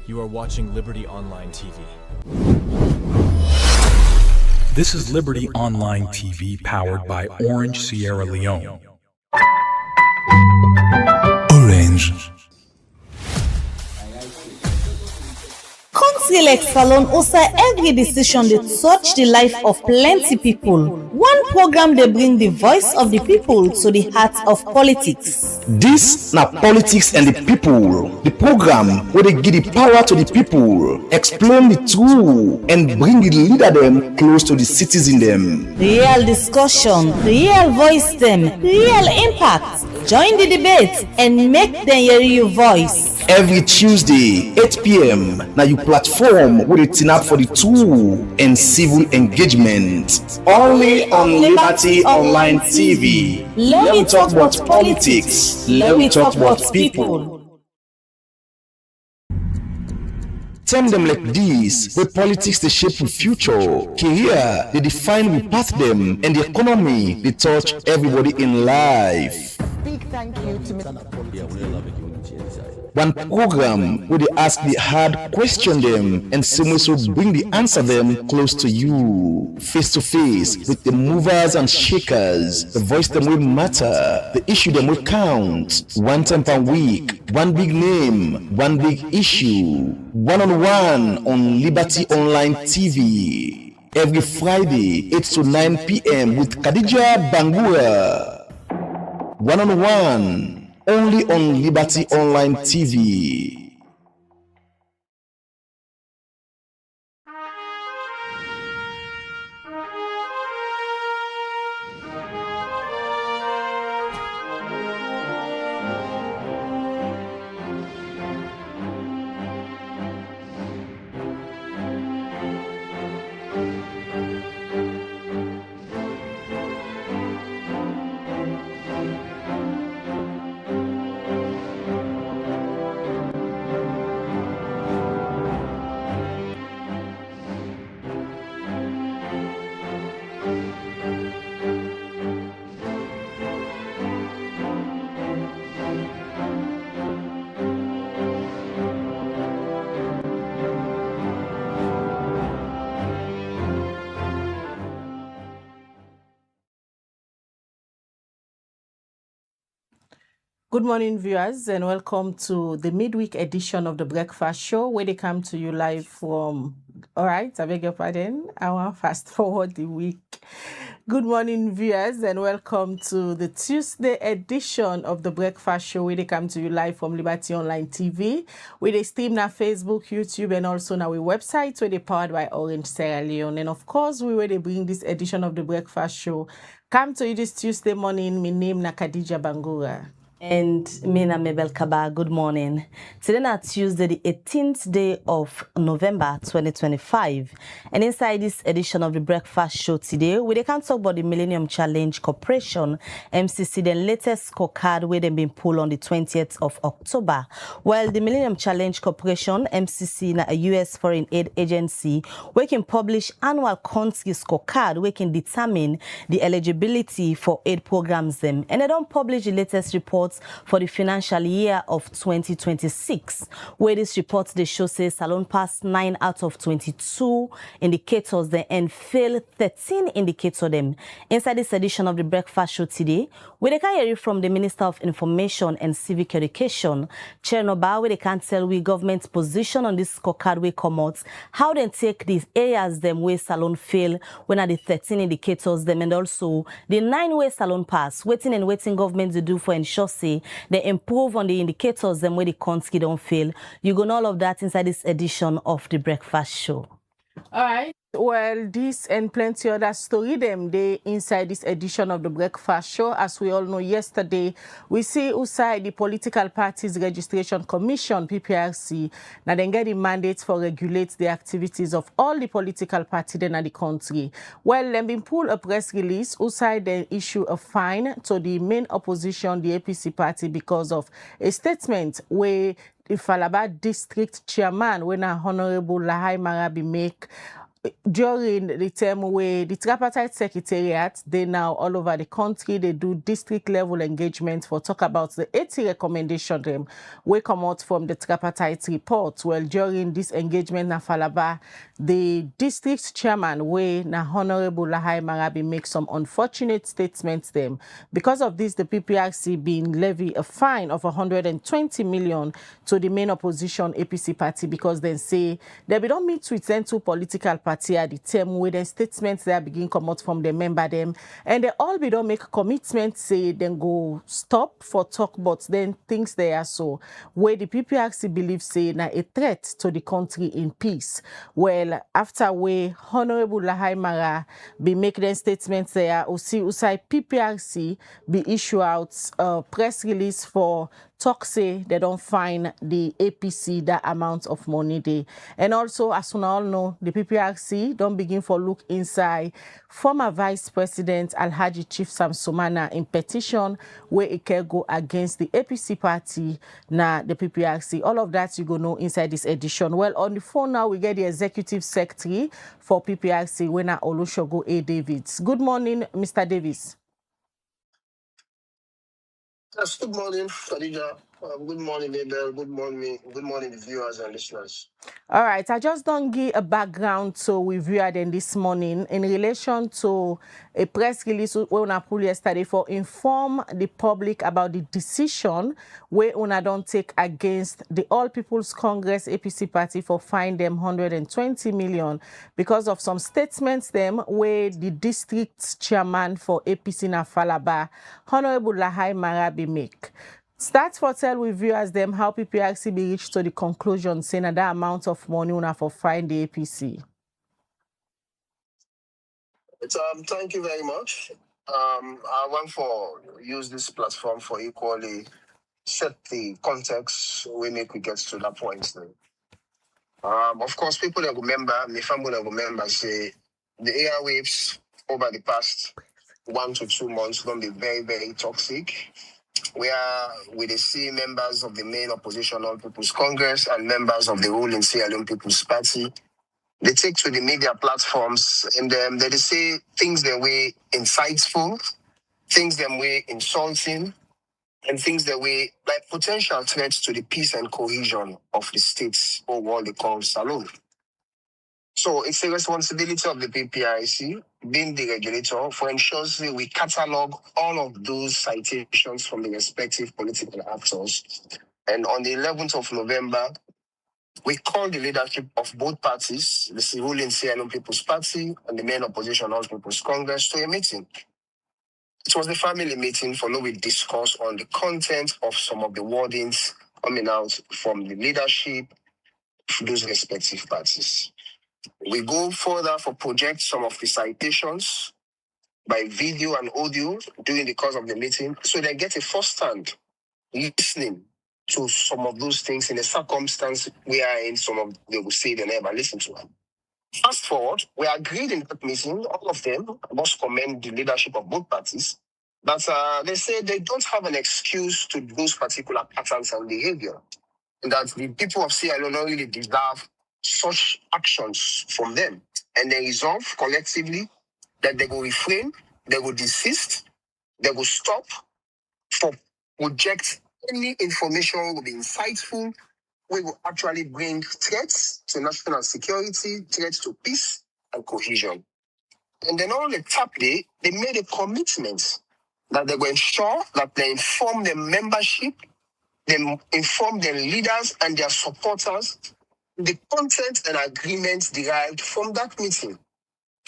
You are watching Liberty Online TV. This is Liberty Online TV powered by Orange Sierra Leone. Orange. Select Salon also every decision they touch the life of plenty people. One program they bring the voice of the people to the heart of politics. This na Politics and the People, the program where they give the power to the people, explain the truth, and bring the leader them close to the citizen them. Real discussion, real voice them, real impact. Join the debate and make them hear your voice. Every Tuesday, 8 p.m. Now you platform with a tin up for the tool and civil engagement. Only on Liberty Online TV. Let me talk about politics. Let me talk about people. Tell them like this, where politics they shape the future, career they define we path them, and the economy they touch everybody in life. Big thank you to Mr. One program where they ask the hard question them and some way so bring the answer them close to you, face to face with the movers and shakers. The voice them will matter, the issue them will count. One time per week, one big name, one big issue. One-on-one on Liberty Online TV. Every Friday, 8 to 9 p.m. with Khadija Bangura. One-on-one. Only on Liberty Online TV. Good morning, viewers, and welcome to the midweek edition of the Breakfast Show, where they come to you live from. All right, I beg your pardon. I want to fast forward the week. Good morning, viewers, and welcome to the Tuesday edition of the Breakfast Show, where they come to you live from Liberty Online TV, where they stream na Facebook, YouTube, and also na our website, where they powered by Orange Sierra Leone. And of course, where they bring this edition of the Breakfast Show come to you this Tuesday morning. My name na Khadija Bangura. And Mina Mabel Kaba, good morning. Today is Tuesday, the 18th day of November 2025. And inside this edition of the Breakfast Show today, we can talk about the Millennium Challenge Corporation, MCC, the latest scorecard where they've been pulled on the 20th of October. Well, the Millennium Challenge Corporation, MCC, a U.S. foreign aid agency, we can publish annual country scorecard, we can determine the eligibility for aid programs them. And they don't publish the latest report for the financial year of 2026, where this report they show says Salon passed 9 out of 22 indicators them and failed 13 indicators them. Inside this edition of the Breakfast Show today, where they can hear it from the Minister of Information and Civic Education, Chernor Bah, where they can tell we government's position on this scorecard we come out, how they take these areas them where Salon fail when are the 13 indicators them, and also the 9 way Salon pass, waiting government to do for ensure say they improve on the indicators them where the country don't fail. You go know all of that inside this edition of the Breakfast Show. All right. Well, this and plenty other story them they inside this edition of the Breakfast Show. As we all know, yesterday we see outside the Political Parties Registration Commission (PPRC) now they get the mandates for regulate the activities of all the political parties in the country. Well, them been pull a press release outside they issue a fine to the main opposition, the APC party, because of a statement where the Falaba District Chairman, when a Honorable Lahai Marabi make during the term where the tripartite secretariat, they now all over the country, they do district level engagement for talk about the 80 recommendation them we come out from the tripartite report. Well, during this engagement na Falaba, the district chairman where na Honorable Lahai Marabi make some unfortunate statements them. Because of this, the PPRC being levy a fine of 120 million to the main opposition APC party because they say they don't meet with them two political party at the term where the statements they begin come out from the member them and they all be don't make commitments say then go stop for talk but then things they are so where the PPRC believes say na a threat to the country in peace. Well, after we Honorable Lahai Mara be make them statements there usai PPRC be issue out a press release for talk say they don't find the APC that amount of money they. And also, as we all know, the PPRC don't begin for look inside former Vice President Alhaji Chief Sam Sumana in petition where it can go against the APC party na the PPRC. All of that you go know inside this edition. Well, on the phone now we get the Executive Secretary for PPRC, Wena Olusogo A. Davids. Good morning, Mr. Davis. Yes, good morning, Khadija. Good morning, Abel. Good morning, the viewers and listeners. All right, I just don't give a background to we viewed in this morning in relation to a press release we una pull yesterday for inform the public about the decision we una don't take against the All People's Congress APC party for fine them 120 million because of some statements them where the district chairman for APC na Falaba, Honorable Lahai Marabi make. Start for tell with viewers them how PPRC be reached to the conclusion saying that amount of money una for fine the APC. Thank you very much. I want to use this platform for equally set the context when we get to that point. Of course, people that remember, my family that remember say the airwaves over the past 1 to 2 months going to be very, very toxic. Where we see members of the main opposition All People's Congress and members of the ruling Sierra Leone People's Party, they take to the media platforms and they say things that way insightful, things that way insulting, and things that way like potential threats to the peace and cohesion of the states or what they call Salon. So it's a responsibility of the PPRC, being the regulator, for ensuring we catalog all of those citations from the respective political actors. And on the 11th of November, we called the leadership of both parties, the ruling Sierra Leone People's Party and the main opposition All People's Congress, to a meeting. It was a family meeting for no we discuss on the content of some of the wordings coming out from the leadership of those respective parties. We go further for project some of the citations by video and audio during the course of the meeting, so they get a first-hand listening to some of those things in a circumstance where in some of they will say they never listen to them. Fast forward, we agreed in that meeting, all of them, I must commend the leadership of both parties, that they say they don't have an excuse to those particular patterns and behavior, and that the people of Sierra Leone really deserve such actions from them. And they resolve collectively that they will refrain, they will desist, they will stop for project any information will be insightful, we will actually bring threats to national security, threats to peace and cohesion. And then on the top day, they made a commitment that they will ensure that they inform their membership, they inform their leaders and their supporters the content and agreements derived from that meeting.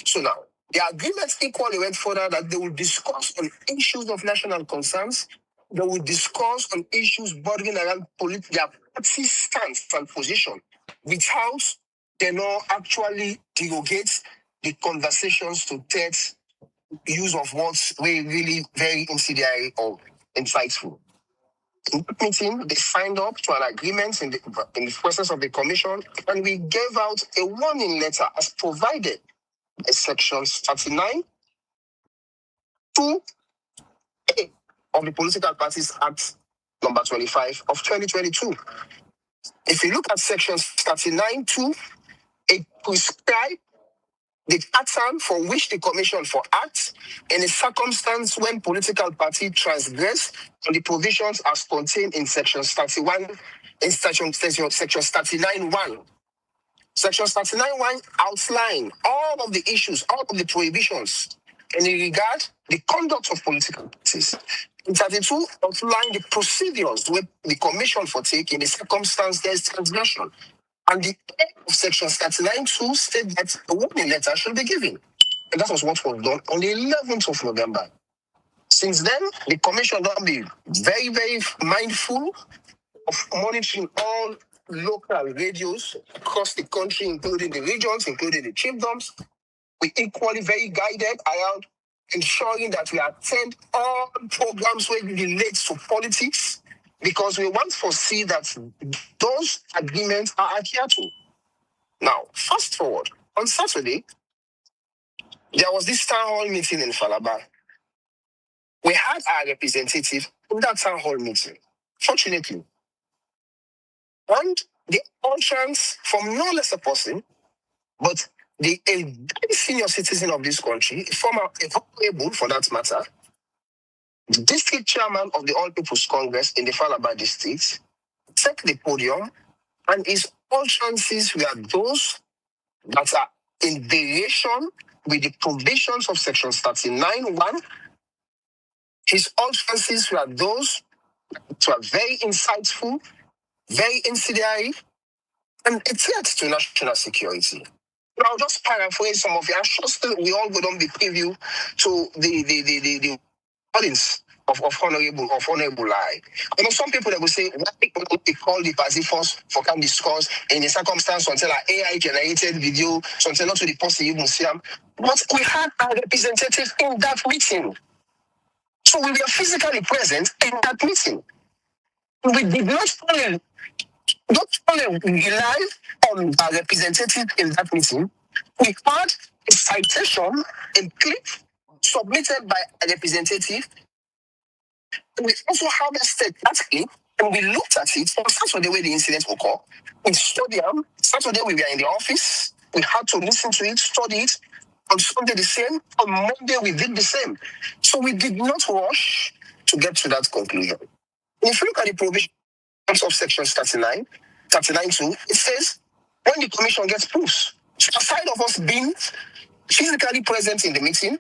So now, the agreements equally went further that they will discuss on issues of national concerns, they will discuss on issues bordering around their party stance and position without they not actually derogate the conversations to text use of words were really very incendiary or insightful. In the meeting, they signed up to an agreement in the presence of the commission, and we gave out a warning letter as provided in Section 39 2A of the Political Parties Act number 25 of 2022. If you look at Section 39 2, it prescribes the pattern for which the Commission for acts in a circumstance when political party transgress on the provisions as contained in Section 31, in Section 39.1. Section 39.1 outline all of the issues, all of the prohibitions in regard the conduct of political parties. In 32, outline the procedures where the Commission for take in a circumstance there is transgression. And the end of Section 39.2 state that a warning letter should be given. And that was what was done on the 11th of November. Since then, the Commission will be very, very mindful of monitoring all local radios across the country, including the regions, including the chiefdoms. We equally very guided around ensuring that we attend all programs where it relates to politics, because we want to foresee that those agreements are adhered to. Now, fast forward. On Saturday, there was this town hall meeting in Falaba. We had our representative in that town hall meeting, fortunately. And the utterance from no less a person, but a very senior citizen of this country, a honorable for that matter, the district chairman of the All People's Congress in the Falaba district, took the podium, and his utterances were those that are in variation with the provisions of Section 39.1. His utterances were those that were very insightful, very incendiary, and a threat to national security. I'll just paraphrase some of it. I'm sure we all go on the preview to the audience of honorable lie. You know, some people that will say, why they call the Pasifos for can discuss in a circumstance until our AI generated video, so until not to the possible museum. But we had a representative in that meeting. So we were physically present in that meeting. We did not only rely on our representative in that meeting, we had a citation, a clip submitted by a representative. We also harvested that clip and we looked at it on Saturday where the incident occurred. In Stadium, Saturday we were in the office. We had to listen to it, study it. On Sunday the same. On Monday we did the same. So we did not rush to get to that conclusion. If you look at the provisions of Section 39.2, it says when the Commission gets proofs, so aside of us being physically present in the meeting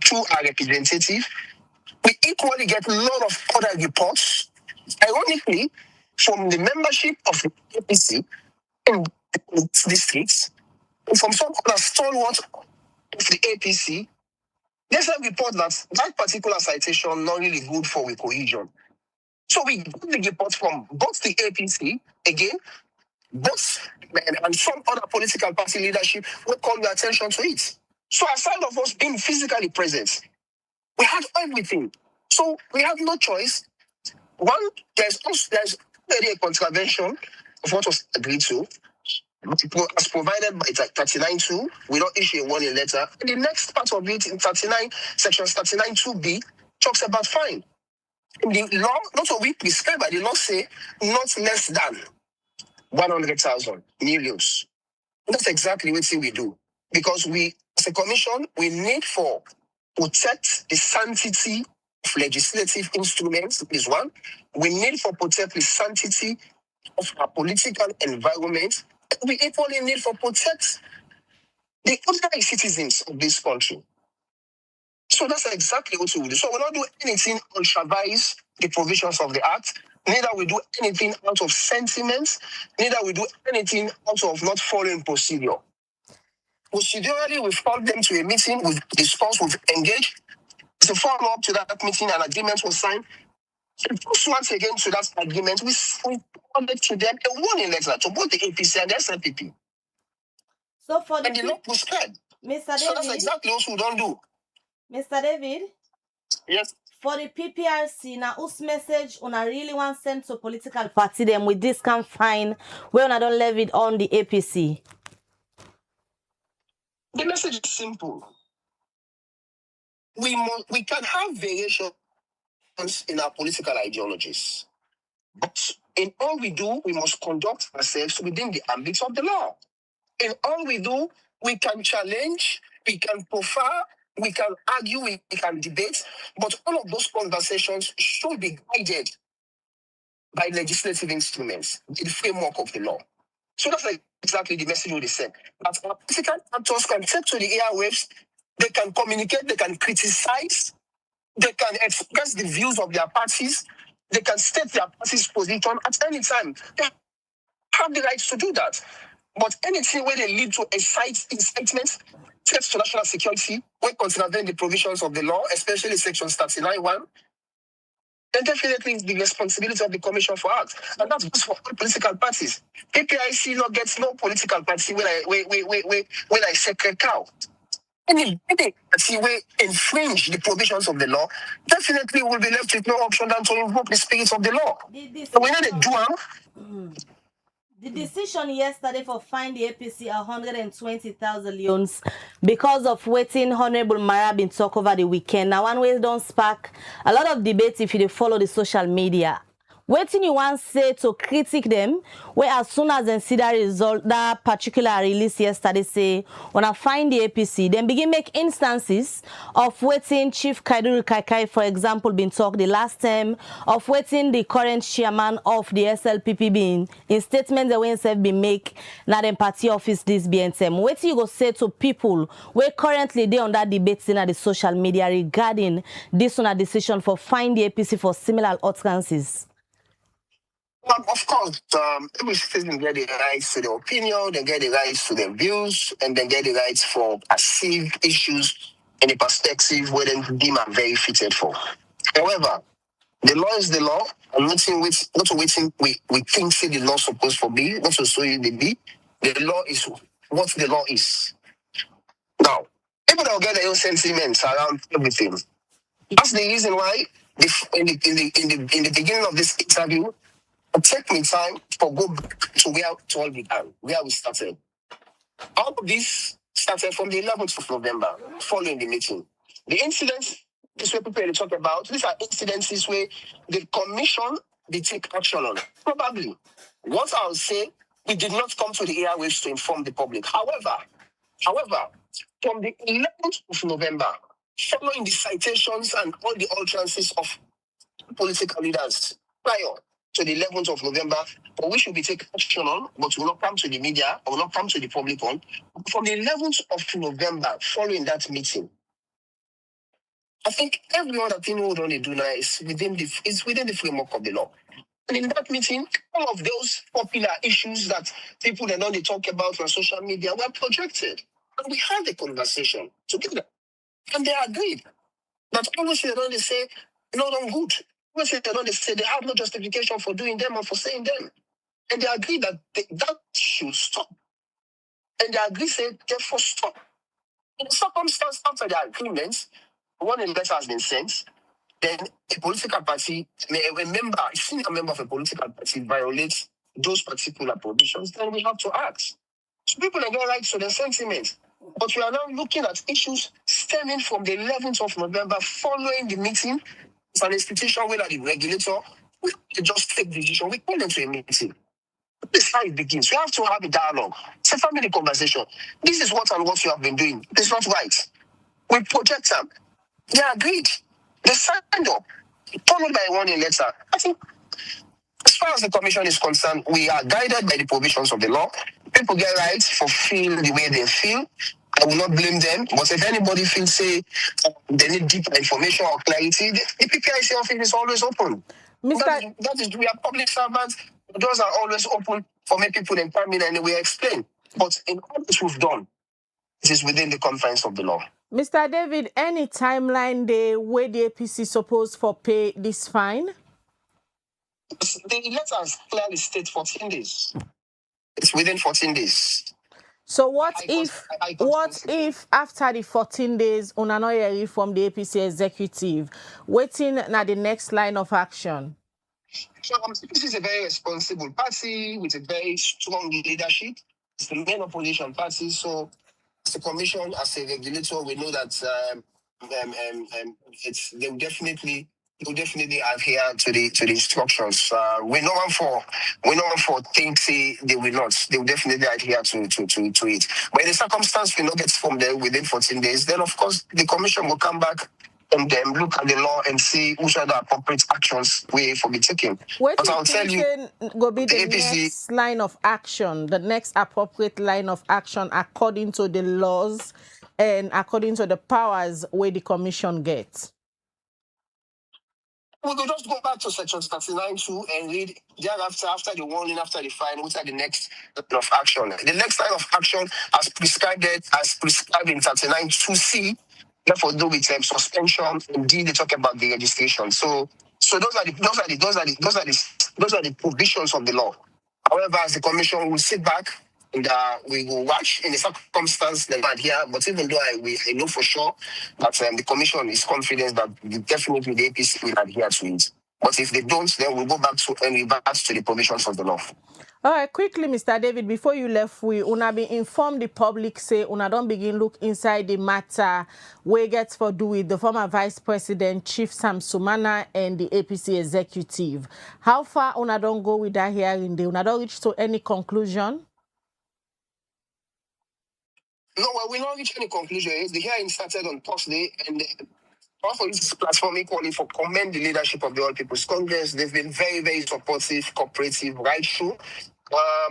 through our representative, we equally get a lot of other reports, ironically, from the membership of the APC in the districts, and from some other stalwart of the APC. There's a report that particular citation not really good for the cohesion. So we got the report from both the APC, again, both and some other political party leadership will call your attention to it. So aside of us being physically present, we had everything. So we have no choice. One, there's already a contravention of what was agreed to, as provided by 39.2. We don't issue a warning letter. And the next part of it in Section 39.2b talks about fine. In the law, not what we prescribe by the law, say not less than 100,000 millions. That's exactly what we do. Because we, as a commission, we need for protect the sanctity of legislative instruments, is one. We need for protect the sanctity of our political environment. We equally need for protect the ordinary citizens of this country. So that's exactly what we do. So we don't do anything ultravise the provisions of the Act. Neither we do anything out of sentiments. Neither we do anything out of not following procedure. Procedurally, we followed them to a meeting, we've discussed, we've engaged. It's a follow-up to that meeting, an agreement was signed. And once again to that agreement, we forwarded to them a warning letter to both the APC and the SNPP. So for the and the law prescribed. Mr. So David, that's exactly what we don't do. Mr. David, Yes. for the PPRC, now whose message una really want send to political party them with this can fine where una don't leave it on the APC? The message is simple. We can have variations in our political ideologies, but in all we do, we must conduct ourselves within the ambit of the law. In all we do, We can challenge, we can profile, we can argue, we can debate, but all of those conversations should be guided by legislative instruments, the framework of the law. So that's exactly the message we send. That our political actors can take to the airwaves, they can communicate, they can criticize, they can express the views of their parties, they can state their party's position at any time. They have the right to do that. But anything where they lead to incitement, threats to national security, when contravening the provisions of the law, especially Section 39(1), then definitely it's the responsibility of the Commission for Acts. And that's just for all political parties. APIC law gets no political party when I sacred cow. Any party will infringe the provisions of the law, definitely will be left with no option than to invoke the spirit of the law. So when they do the decision yesterday for fine the APC 120,000 leones because of waiting Honorable Mara been talk over the weekend. Now one way don't spark a lot of debate if you follow the social media. Waiting you want say to critique them, where as soon as they see that result, that particular release yesterday say, when I find the APC, then begin make instances of waiting Chief Kaiduru Kaikai, for example, been talk the last time, of waiting the current chairman of the SLPP being in statement the way have been make now them party office this BNTM. Waiting you go say to people where currently they on that debate in the social media regarding this on a decision for find the APC for similar utterances. Well, of course, every citizen get the rights to their opinion, they get the rights to their views, and then get the rights for perceived issues in a perspective where they deem are very fitted for. However, the law is the law, and not waiting we think say the law supposed to be, not to show you the be. The law is what the law is. Now, people that will get their own sentiments around everything. That's the reason why in the beginning of this interview, I take me time to go back to where it all began, where we started. All of this started from the 11th of November, following the meeting. The incidents, this way people talk about, these are incidences where the commission, they take action on. Probably. What I'll say, we did not come to the airwaves to inform the public. However, from the 11th of November, following the citations and all the utterances of political leaders prior to the 11th of November, for which will be taken action on, but will not come to the media, or will not come to the public on. From the 11th of November, following that meeting, I think every other thing we want to do now is within the framework of the law. And in that meeting, all of those popular issues that people don't only talk about on social media were projected. And we had a conversation together. And they agreed. But always they don't say, no, I'm good. Always they don't say they have no justification for doing them or for saying them. And they agreed that that should stop. And they agreed say, therefore stop. In the circumstance after the agreement, one letter has been sent, then a political party, a senior member of a political party violates those particular provisions, then we have to act. So people are getting rights to their sentiments. But we are now looking at issues stemming from the 11th of November following the meeting. It's an institution where the regulator, we just take decision. We call them to a meeting. This is how it begins. We have to have a dialogue. It's a family conversation. This is what you have been doing. It's not right. We project them. They agreed. They signed up. Followed by a warning letter. I think as far as the commission is concerned, we are guided by the provisions of the law. People get rights to feel the way they feel. I will not blame them. But if anybody feels, say, they need deeper information or clarity, the PPIC office is always open. That is, we are public servants. Doors are always open for many people in Parliament and we explain. But in all this we've done, it is within the confines of the law. Mr. David, any timeline the way the APC supposed for pay this fine? The letters clearly state 14 days. It's within 14 days. So what if after the 14 days, Unanoyeri from the APC executive, waiting at the next line of action? So this is a very responsible party with a very strong leadership. It's the main opposition party. So as a commission, as a regulator, we know that they will definitely will definitely adhere to the instructions. We know one for things they will not. They will definitely adhere to it. But in the circumstance we not get from them within 14 days, then of course the commission will come back and then look at the law and see which are the appropriate actions we for be taken. What But I'll tell you, go be the APC next line of action, the next appropriate line of action according to the laws and according to the powers where the commission gets. we could just go back to section 39.2 and read thereafter, after the warning, after the fine, which are the next line of action. The next line of action, as prescribed in 39.2c, therefore do with suspension. Indeed, they talk about the registration. So those are the provisions of the law. However, as the commission will sit back and we will watch in the circumstance they might here. But even though I know for sure that the commission is confident that definitely the APC will adhere to it. But if they don't, then we'll go back to the provisions of the law. All right, quickly, Mr. David, before you left, we una be inform the public, say una don't begin look inside the matter where gets for do with the former Vice President, Chief Sam Sumana, and the APC executive. How far una don't go with that hearing? Una don't reach to any conclusion? No, well, we not reach any conclusion. The hearing started on Thursday, and also this platform equally for commend the leadership of the All People's Congress. They've been very, very supportive, cooperative, right through.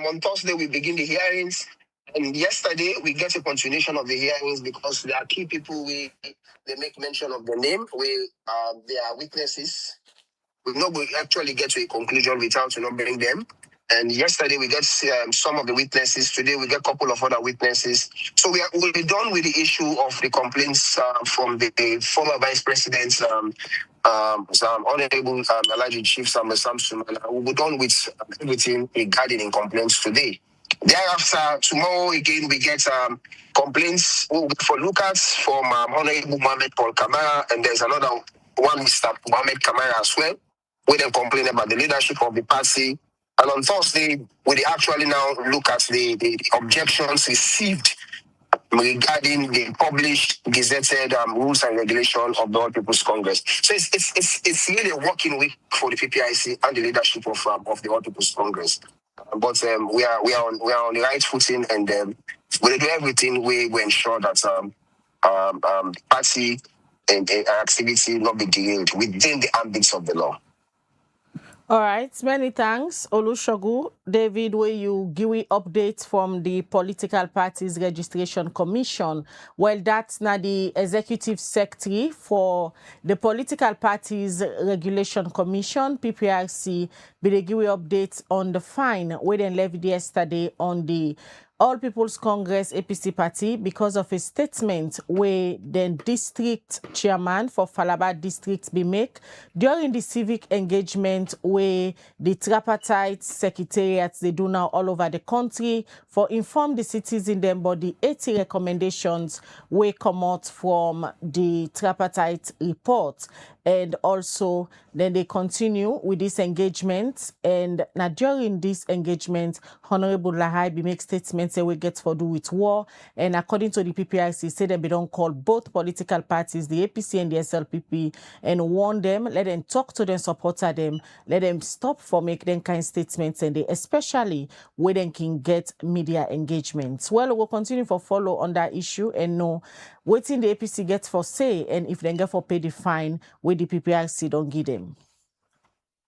On Thursday, we begin the hearings, and yesterday we get a continuation of the hearings because there are key people. They make mention of the name. They are witnesses. We not will actually get to a conclusion without not bring them. And yesterday we get some of the witnesses. Today we get a couple of other witnesses. So we'll be done with the issue of the complaints from the former Vice President, Honorable Alhaji Chief Sam Sumana. We'll be done with everything regarding in complaints today. Thereafter, tomorrow again we get complaints for lookouts from Honorable Mohammed Paul Kamara, and there's another one, Mr. Mohammed Kamara as well, where they complain about the leadership of the party. And on Thursday, we actually now look at the objections received regarding the published gazetted rules and regulations of the All People's Congress. So it's really a working week for the PPIC and the leadership of the All People's Congress. But we are on the right footing, and we do everything we ensure that party and activity not be derailed within the ambits of the law. All right, many thanks, Olusegun. David, where you give me updates from the Political Parties Registration Commission. Well, that's now the Executive Secretary for the Political Parties Regulation Commission, PPRC, but they give me updates on the fine where they levied yesterday on the All People's Congress APC party because of a statement where the district chairman for Falaba district be make during the civic engagement where the tripartite secretariats they do now all over the country for inform the citizens them about the 80 recommendations will come out from the tripartite report. And also, then they continue with this engagement. And now during this engagement, Honorable Lahai be make statements that we get for do with war. And according to the PPIC, say that we don't call both political parties, the APC and the SLPP, and warn them, let them talk to them, support them, let them stop for make them kind of statements, and they especially where they can get media engagements. Well, we'll continue for follow on that issue and know waiting the APC gets for say, and if they get for pay the fine, where the PPRC don't give them.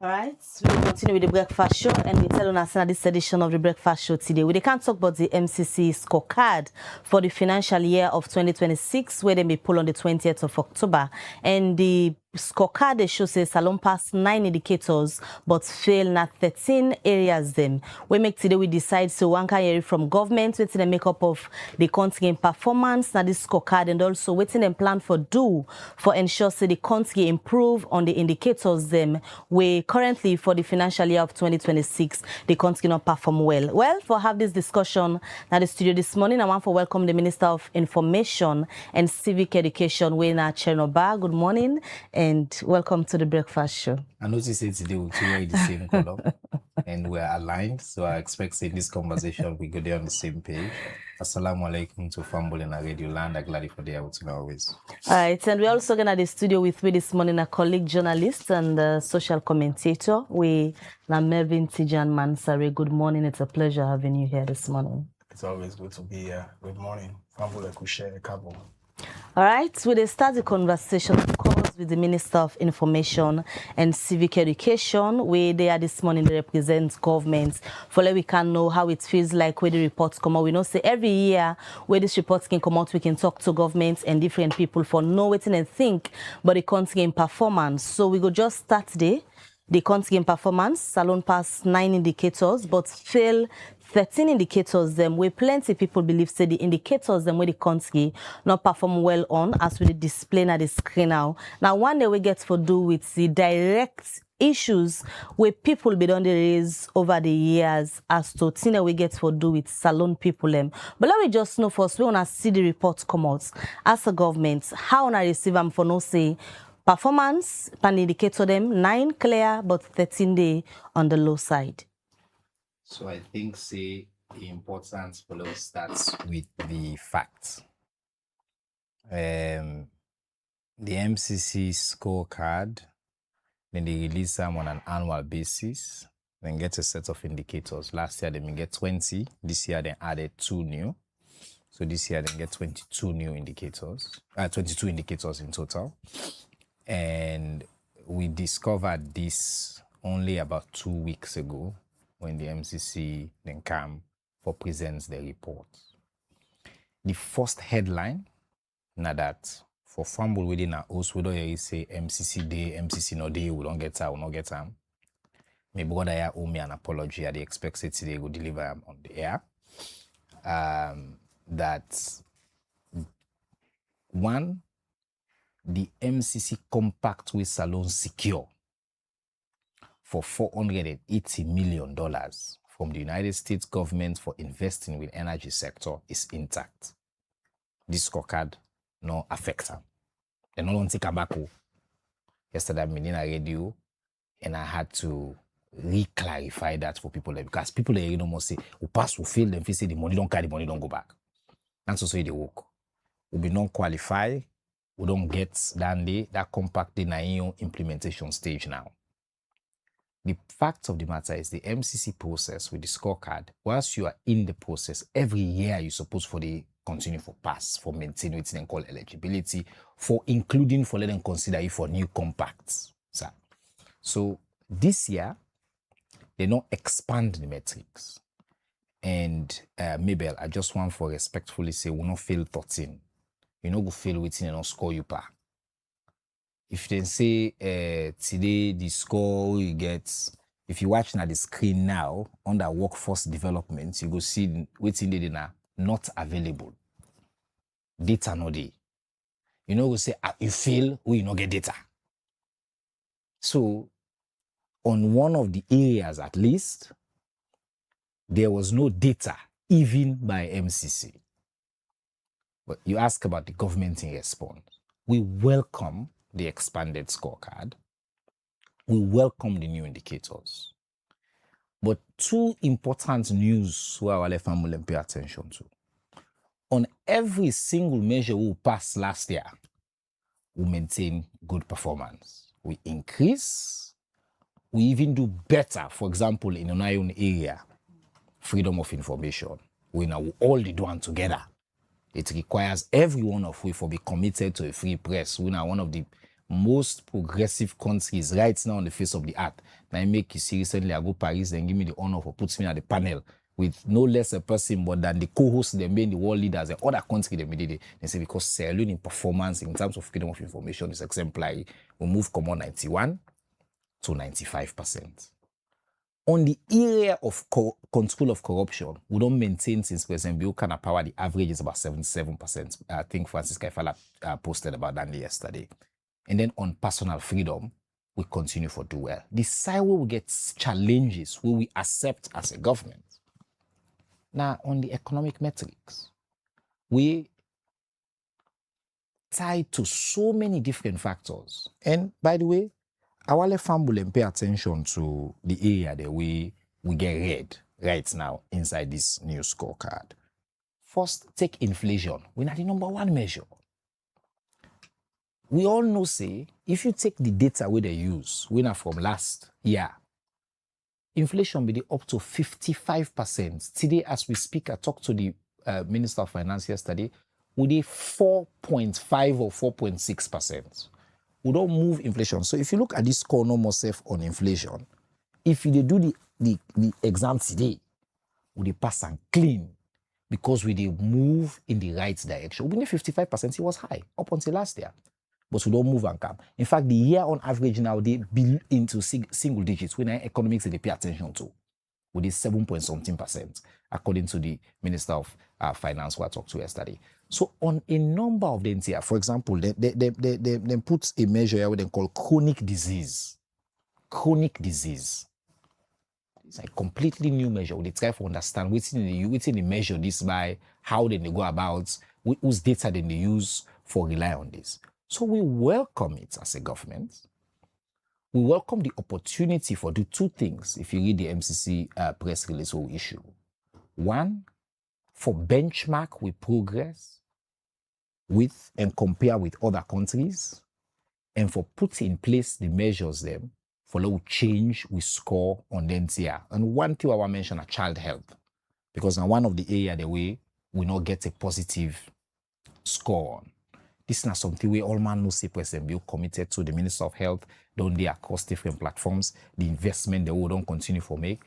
All right, we'll continue with the breakfast show, and we tell us in this edition of the breakfast show today. We can't talk about the MCC Scorecard for the financial year of 2026, where they may pull on the 20th of October, and the scorecard they show say Salon pass 9 indicators but fail na 13 areas them. We make today we decide so one can hear from government waiting the makeup of the country in performance na this scorecard, and also waiting and plan for do for ensure say the country improve on the indicators them we currently for the financial year of 2026 the country not perform well. Well, for have this discussion at the studio this morning, I want to welcome the Minister of Information and Civic Education, Education Chernor Bah. Good morning and welcome to the breakfast show. I noticed today we're wearing the same color and we're aligned, so I expect in this conversation we go there on the same page. Assalamu alaikum to Fumble in a radio land. I'm glad for the out always. All right, and we're also going to the studio with me this morning a colleague journalist and social commentator. We are Melvin Tijan Mansare. Good morning. It's a pleasure having you here this morning. It's always good to be here. Good morning. Fumble Kushe Kabo. All right, we'll start the conversation, of course, with the Minister of Information and Civic Education, where they are this morning, they represent government, for that we can know how it feels like where the reports come out. We know, say, every year where these reports can come out, we can talk to governments and different people for know what and think, but the country in performance. So we go just start there. The country in performance, Salon pass 9 indicators, but fail 13 indicators them where plenty people believe say the indicators them where the country not perform well on as we display na the screen now. Now one day we get for do with the direct issues where people be done the raise over the years as to thing we get for do with salon people them. But let me just know first we wanna see the reports come out as a government, how wanna receive them for no say performance pan indicator them 9 clear but 13 day on the low side. So I think the importance for us starts with the facts. The MCC Scorecard, then they release them on an annual basis, then get a set of indicators. Last year they may get 20, this year they added 2 new. So this year they get 22 new indicators, 22 indicators in total. And we discovered this only about 2 weeks ago when the MCC then came for presents the report. The first headline, now that for fumble within our house, we don't hear say MCC day, MCC no day, we don't get her, we don't get her. My brother here owe me an apology. I expect it today will deliver on the air. That one, the MCC compact with Salon secure for $480 million from the United States government for investing with energy sector is intact. This scorecard no affect them. They no take tobacco. Yesterday I'm in a radio and I had to re-clarify that for people because people you know must say, we pass, we fail, them say the money don't carry, the money don't go back. And so they work. We be non-qualify, we don't get that compact in our implementation stage now. The fact of the matter is the MCC process with the scorecard, whilst you are in the process, every year you're supposed for the continue for pass, for maintain what they call eligibility, for including for let them consider you for new compacts. So this year, they don't expand the metrics. And Mabel, I just want for respectfully say, we not fail 13. You know, go fail within and not score you pa. If they say today the score you get, if you watch now the screen now under workforce development, you go see waiting there not available. Data no day. You know, we say you fail, we not get data. So on one of the areas at least, there was no data even by MCC. But you ask about the government in response. We welcome the expanded scorecard. We welcome the new indicators. But 2 important news where our family pay attention to. On every single measure we passed last year, we maintain good performance. We increase, we even do better. For example, in an own area, freedom of information. We now all do one together. It requires every one of we for be committed to a free press. We are one of the most progressive countries right now on the face of the earth. Now I make you see recently I go Paris and give me the honor for putting me at the panel with no less a person but than the co-host, them being the world leaders and other countries they did it. They say because Sierra Leone in performance in terms of freedom of information is exemplary. We move from 91 to 95%. On the area of control of corruption, we don't maintain since President Buchanan power, the average is about 77%. I think Francis Kaifala posted about that yesterday. And then on personal freedom, we continue to do well. The side where we get challenges, where we accept as a government. Now, on the economic metrics, we tied to so many different factors. And by the way, our family pay attention to the area that we get read right now inside this new scorecard. First, take inflation. We're not the number one measure. We all know, say, if you take the data where they use, winner from last year, inflation be up to 55%. Today, as we speak, I talked to the Minister of Finance yesterday, we did 4.5 or 4.6%. We don't move inflation. So if you look at this score no more safe on inflation, if you do the exam today, we dey pass and clean because we dey move in the right direction. We need 55%, it was high up until last year. But we don't move and come. In fact, the year on average now, they be into single digits when economics they pay attention to. We did 7.something%, according to the Minister of Finance who I talked to yesterday. So on a number of them here, for example, they put a measure here what they call chronic disease. Chronic disease. It's a completely new measure. They try to understand what's they measure this by, how they go about, whose data they use for rely on this. So we welcome it as a government. We welcome the opportunity for do two things if you read the MCC press release or issue. One, for benchmark with progress with and compare with other countries, and for put in place the measures them for low change we score on the NTR. And one thing I want to mention is child health, because now one of the area the way we not get a positive score on. This is not something we all man know say President Bill committed to. The Minister of Health down there across different platforms, the investment they will don't continue for make.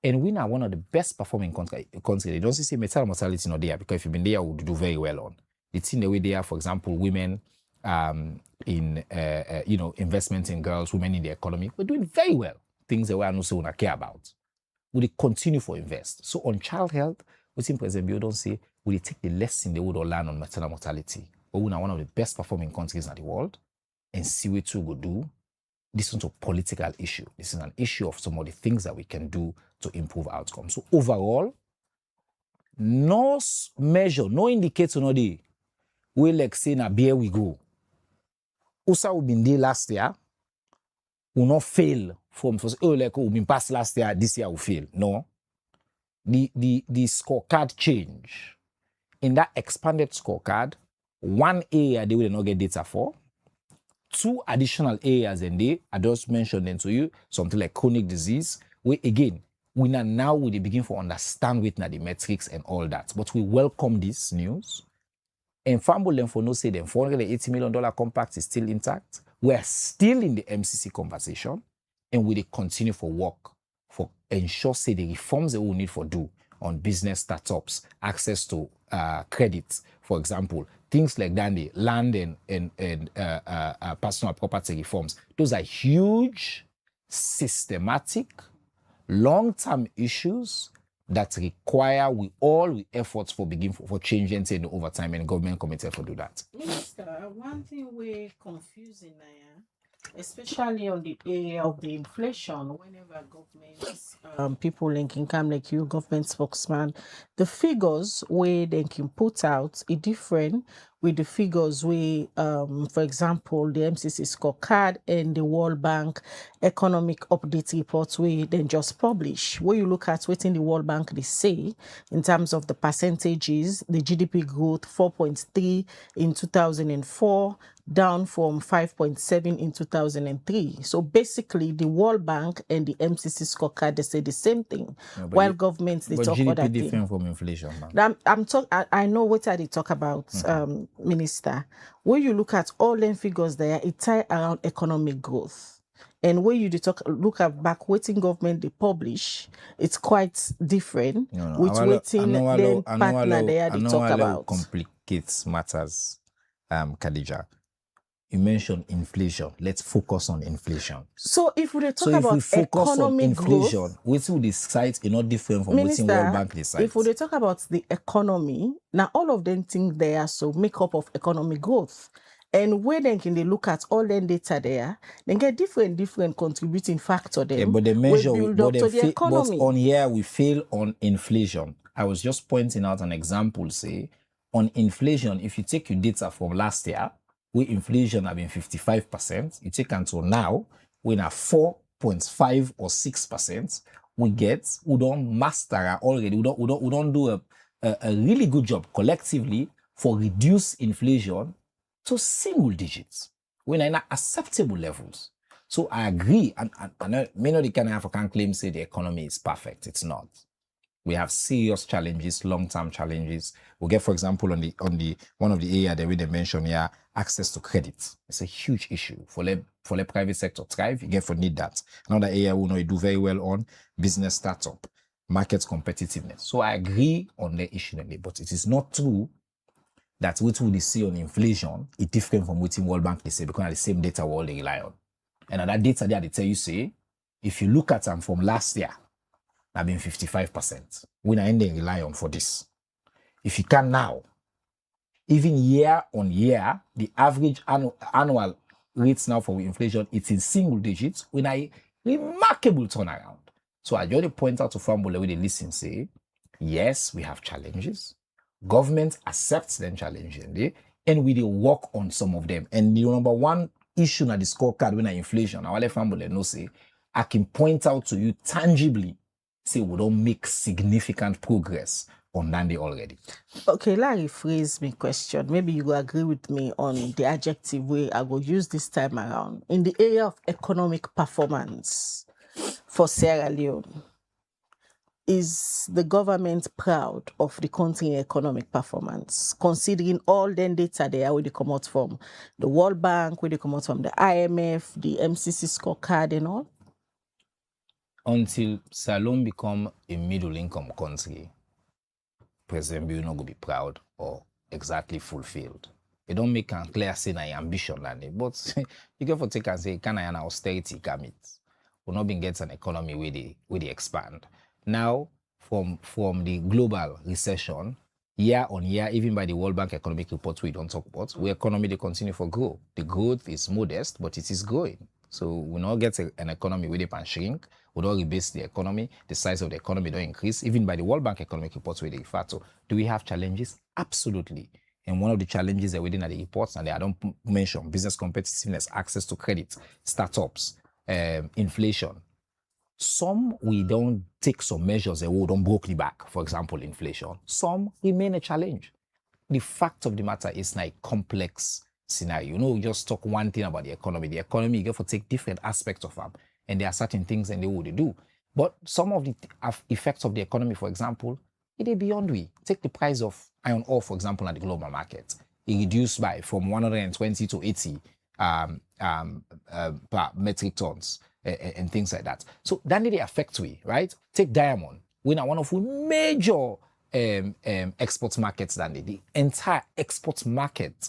And we are one of the best performing country. They don't say maternal mortality not there, because if you've been there, we would do very well on. It's in the way there, for example, women in investment in girls, women in the economy, we're doing very well. Things that we are not so care about. We continue for invest. So on child health, we think President Bill don't say we take the lesson they would all learn on maternal mortality. But we are one of the best performing countries in the world, and see what we go do. This is not a political issue. This is an issue of some of the things that we can do to improve outcomes. So overall, no measure, no indicator, no day. We like say na beer we go. Usa we been there last year, we not fail from we been past last year, this year we fail. No. The scorecard change. In that expanded scorecard, one area they will not get data for. Two additional areas, and I just mentioned them to you, something like chronic disease, where again, we now we begin to understand with the metrics and all that. But we welcome this news. And Famble them for no say them $480 million compact is still intact. We're still in the MCC conversation, and we continue for work for ensure say the reforms that we need for do on business startups, access to credit, for example, things like that, the land and personal property reforms. Those are huge, systematic, long-term issues that require all efforts for changing things over time, and government committed for do that. Minister, one thing we're confusing now, especially on the area of the inflation, whenever governments, people linking come like you, government spokesman, the figures where they can put out are different with the figures where, for example, the MCC Scorecard and the World Bank economic update reports where they just publish. Where you look at what in the World Bank they say in terms of the percentages, the GDP growth 4.3 in 2004, down from 5.7 in 2003. So basically, the World Bank and the MCC Scorecard they say the same thing, while governments they talk about that. GDP different from inflation, man. I know what they talk about, Minister. When you look at all them figures there, it tie around economic growth. And when you look at back waiting government they publish, it's quite different with waiting then partner there they talk about. Complicates matters, Khadija. You mentioned inflation. Let's focus on inflation. So if we talk about economic growth, what will decide is not different from what World Bank decides. If we talk about the economy, now all of them think they are so make up of economic growth. And where then can they look at all the data there, then get different contributing factor there. Yeah, but the measure, but on here we fail on inflation. I was just pointing out an example, say, on inflation, if you take your data from last year, where inflation have been 55%, you take until now, we're at 4.5 or 6%, we don't master already, we don't do a really good job collectively for reduce inflation to single digits when in acceptable levels. So I agree, and many of the kind of African claims say the economy is perfect. It's not. We have serious challenges, long-term challenges. We get, for example, on the one of the area that we mentioned here, access to credit. It's a huge issue for the private sector thrive. You get for need that. Another area we know you do very well on business startup, market competitiveness. So I agree on the issue, but it is not true that what we see on inflation is different from what World Bank they say because the same data we all they rely on. And that data there they tell you say, if you look at them from last year, I've been 55%. We are ending rely on for this. If you can now, even year on year, the average annual rates now for inflation, it's in single digits with a remarkable turnaround. So I just point out to Fambula with the listen say, yes, we have challenges. Government accepts them challenges, and we work on some of them. And the number one issue na the scorecard when inflation, I let Fambula know say, I can point out to you tangibly say we don't make significant progress on that already. Okay, let me rephrase my question. Maybe you will agree with me on the adjective way I will use this time around. In the area of economic performance for Sierra Leone, is the government proud of the country's economic performance, considering all the data there where they come out from the World Bank, where they come out from the IMF, the MCC Scorecard and all? Until Salome become a middle-income country, President Bill not going to be proud or exactly fulfilled. It don't make a clear say na ambition, but you get for take and say, can I an austerity come it? We're not being get an economy where they expand. Now, from the global recession, year on year, even by the World Bank economic report we don't talk about, we economy they continue for growth. The growth is modest, but it is growing. So we not get an economy where they can shrink. We don't rebase the economy. The size of the economy don't increase. Even by the World Bank economic reports where they refer to. Do we have challenges? Absolutely. And one of the challenges that within the reports, and I don't mention business competitiveness, access to credit, startups, inflation. Some we don't take some measures that we don't broke the back. For example, inflation. Some remain a challenge. The fact of the matter is not a complex scenario. You know, just talk one thing about the economy. The economy, you get to take different aspects of them, and there are certain things and they would do. But some of the effects of the economy, for example, it is beyond we. Take the price of iron ore, for example, at the global market. It reduced from 120 to 80 per metric tons and things like that. So that really affects we, right? Take diamond. We are one of the major export markets than the entire export market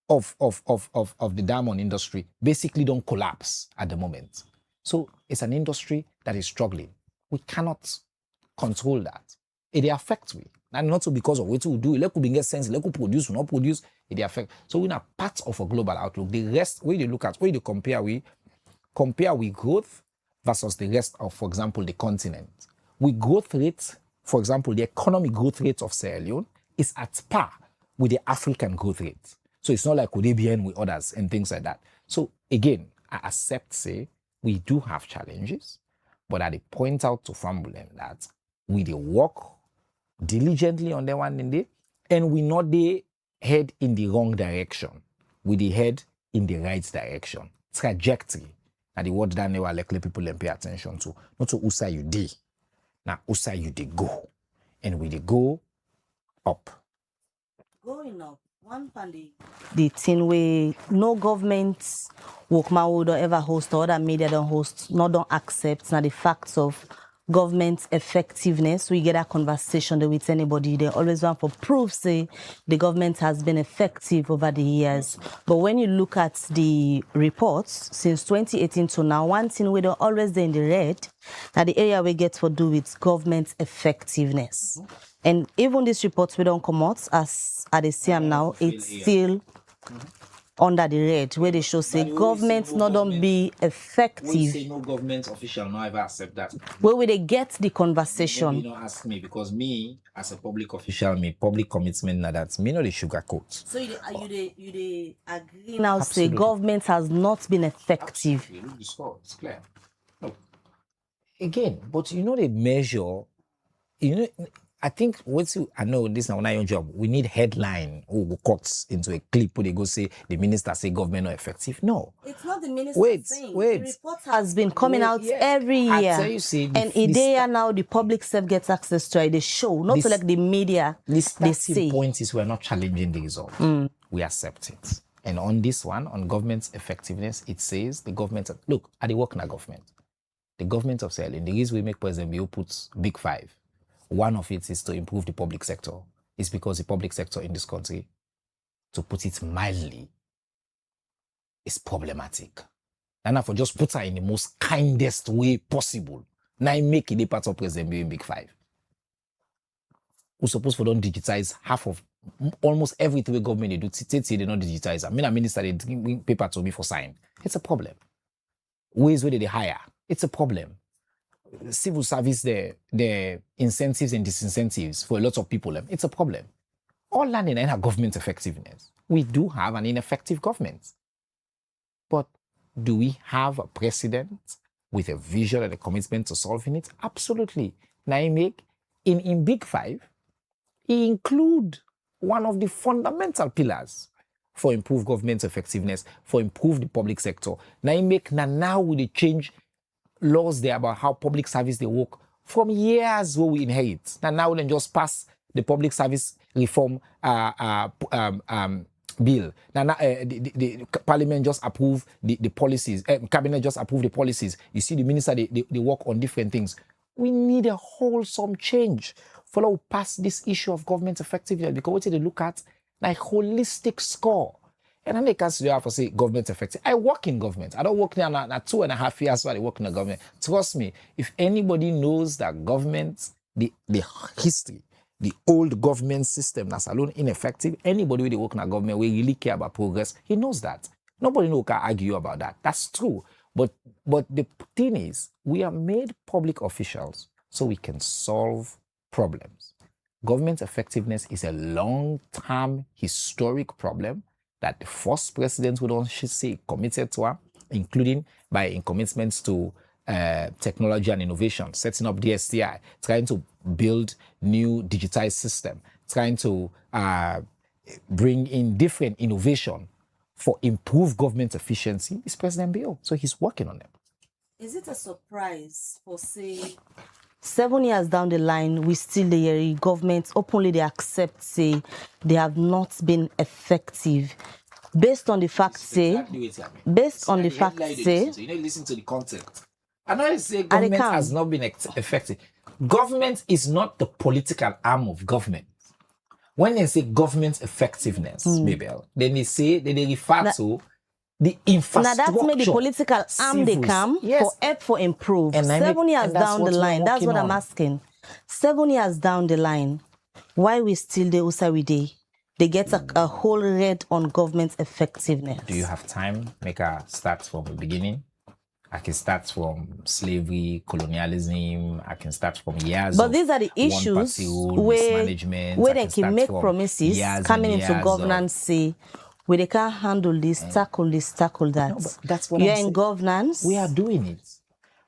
of the diamond industry basically don't collapse at the moment. So it's an industry that is struggling. We cannot control that. It affects we. And not so because of what we do. Let we get sense, let we produce, we not produce, it affects. So we're not part of a global outlook. The rest, where you look at, where you compare with growth versus the rest of, for example, the continent. With growth rates, for example, the economic growth rate of Sierra Leone is at par with the African growth rate. So it's not like would they be in with others and things like that. So again, I accept, say, we do have challenges, but I point out to Fambulen that we do work diligently on the one day, and we not they head in the wrong direction. We they head in the right direction. Trajectory. And the word that they will let people pay attention to. Not to usa you dey. Now usa you dey go. And we they go up. Going up. One pandy. The thing where no government workman would ever host or other media don't host, not don't accept now the facts of government effectiveness. We get a conversation there with anybody. They always want for proof, say the government has been effective over the years. But when you look at the reports since 2018 to now, one thing we don't always there in the red, that the area we get to do with government effectiveness. And even these reports we don't come out as at the same now, it's still under the red, where they show say government not don't be effective. We say no government official not ever accept that. Where will they get the conversation? You don't ask me, because me, as a public official, me public commitment now that me not the sugarcoat. So you agree now? Say government has not been effective. Absolutely. Look the score, it's clear. No. Again, but you know they measure, you know, I think I know this is not your job. We need headline who cuts into a clip where they go say the minister say government not effective. No. It's not the minister saying. Wait. The report has been coming out every year. I tell you, see, and now the public self gets access to it. They show, not to like the media. The starting point is we're not challenging the result. We accept it. And on this one, on government's effectiveness, it says the government, look, at the work in the government. The government of Sierra Leone, the reason we make President Bio put big five. One of it is to improve the public sector. It's because the public sector in this country, to put it mildly, is problematic. And for just put her in the most kindest way possible. Now make it a part of President Bio in big five. We're supposed to don't digitize half of almost everything government they do. Say they don't digitize. I mean, a minister they bring paper to me for sign. It's a problem. Ways where they hire. It's a problem. Civil service, the incentives and disincentives for a lot of people, it's a problem. All landing in our government effectiveness. We do have an ineffective government. But do we have a president with a vision and a commitment to solving it? Absolutely. Now, in Big Five, he include one of the fundamental pillars for improved government effectiveness, for improved the public sector. Now with the change laws there about how public service they work from years where we inherit. Now we just pass the public service reform bill. Now the parliament just approve the policies. Cabinet just approve the policies. You see the minister they work on different things. We need a wholesome change for pass this issue of government effectiveness because what they look at like holistic score. And then they can say government effective. I work in government. I don't work there now 2.5 years while I work in the government. Trust me, if anybody knows that government, the history, the old government system that's alone ineffective, anybody who work in the government, we really care about progress, he knows that. Nobody can argue about that. That's true. But the thing is, we are made public officials so we can solve problems. Government effectiveness is a long-term historic problem that the first president would also say committed to her, including in commitments to technology and innovation, setting up DSTI, trying to build new digitized system, trying to bring in different innovation for improved government efficiency is President Bio. So he's working on them. Is it a surprise for, say, 7 years down the line, we still the government openly they accept, say, they have not been effective, based on the fact, say, based on the fact, say, you know, listen to the context. I know you say government has not been effective. Government is not the political arm of government. When they say government effectiveness, Mabel, then they refer to the infrastructure. Now that's made the political arm they come for help for improve. And 7 years down the line, that's what I'm asking. 7 years down the line, why we still the Usawide? They get a whole read on government effectiveness. Do you have time? Make a start from the beginning. I can start from slavery, colonialism. I can start from years. But these are the issues where they can make promises coming into governance, say, where they can't handle this, tackle that. No, but that's what you're in governance. We are doing it.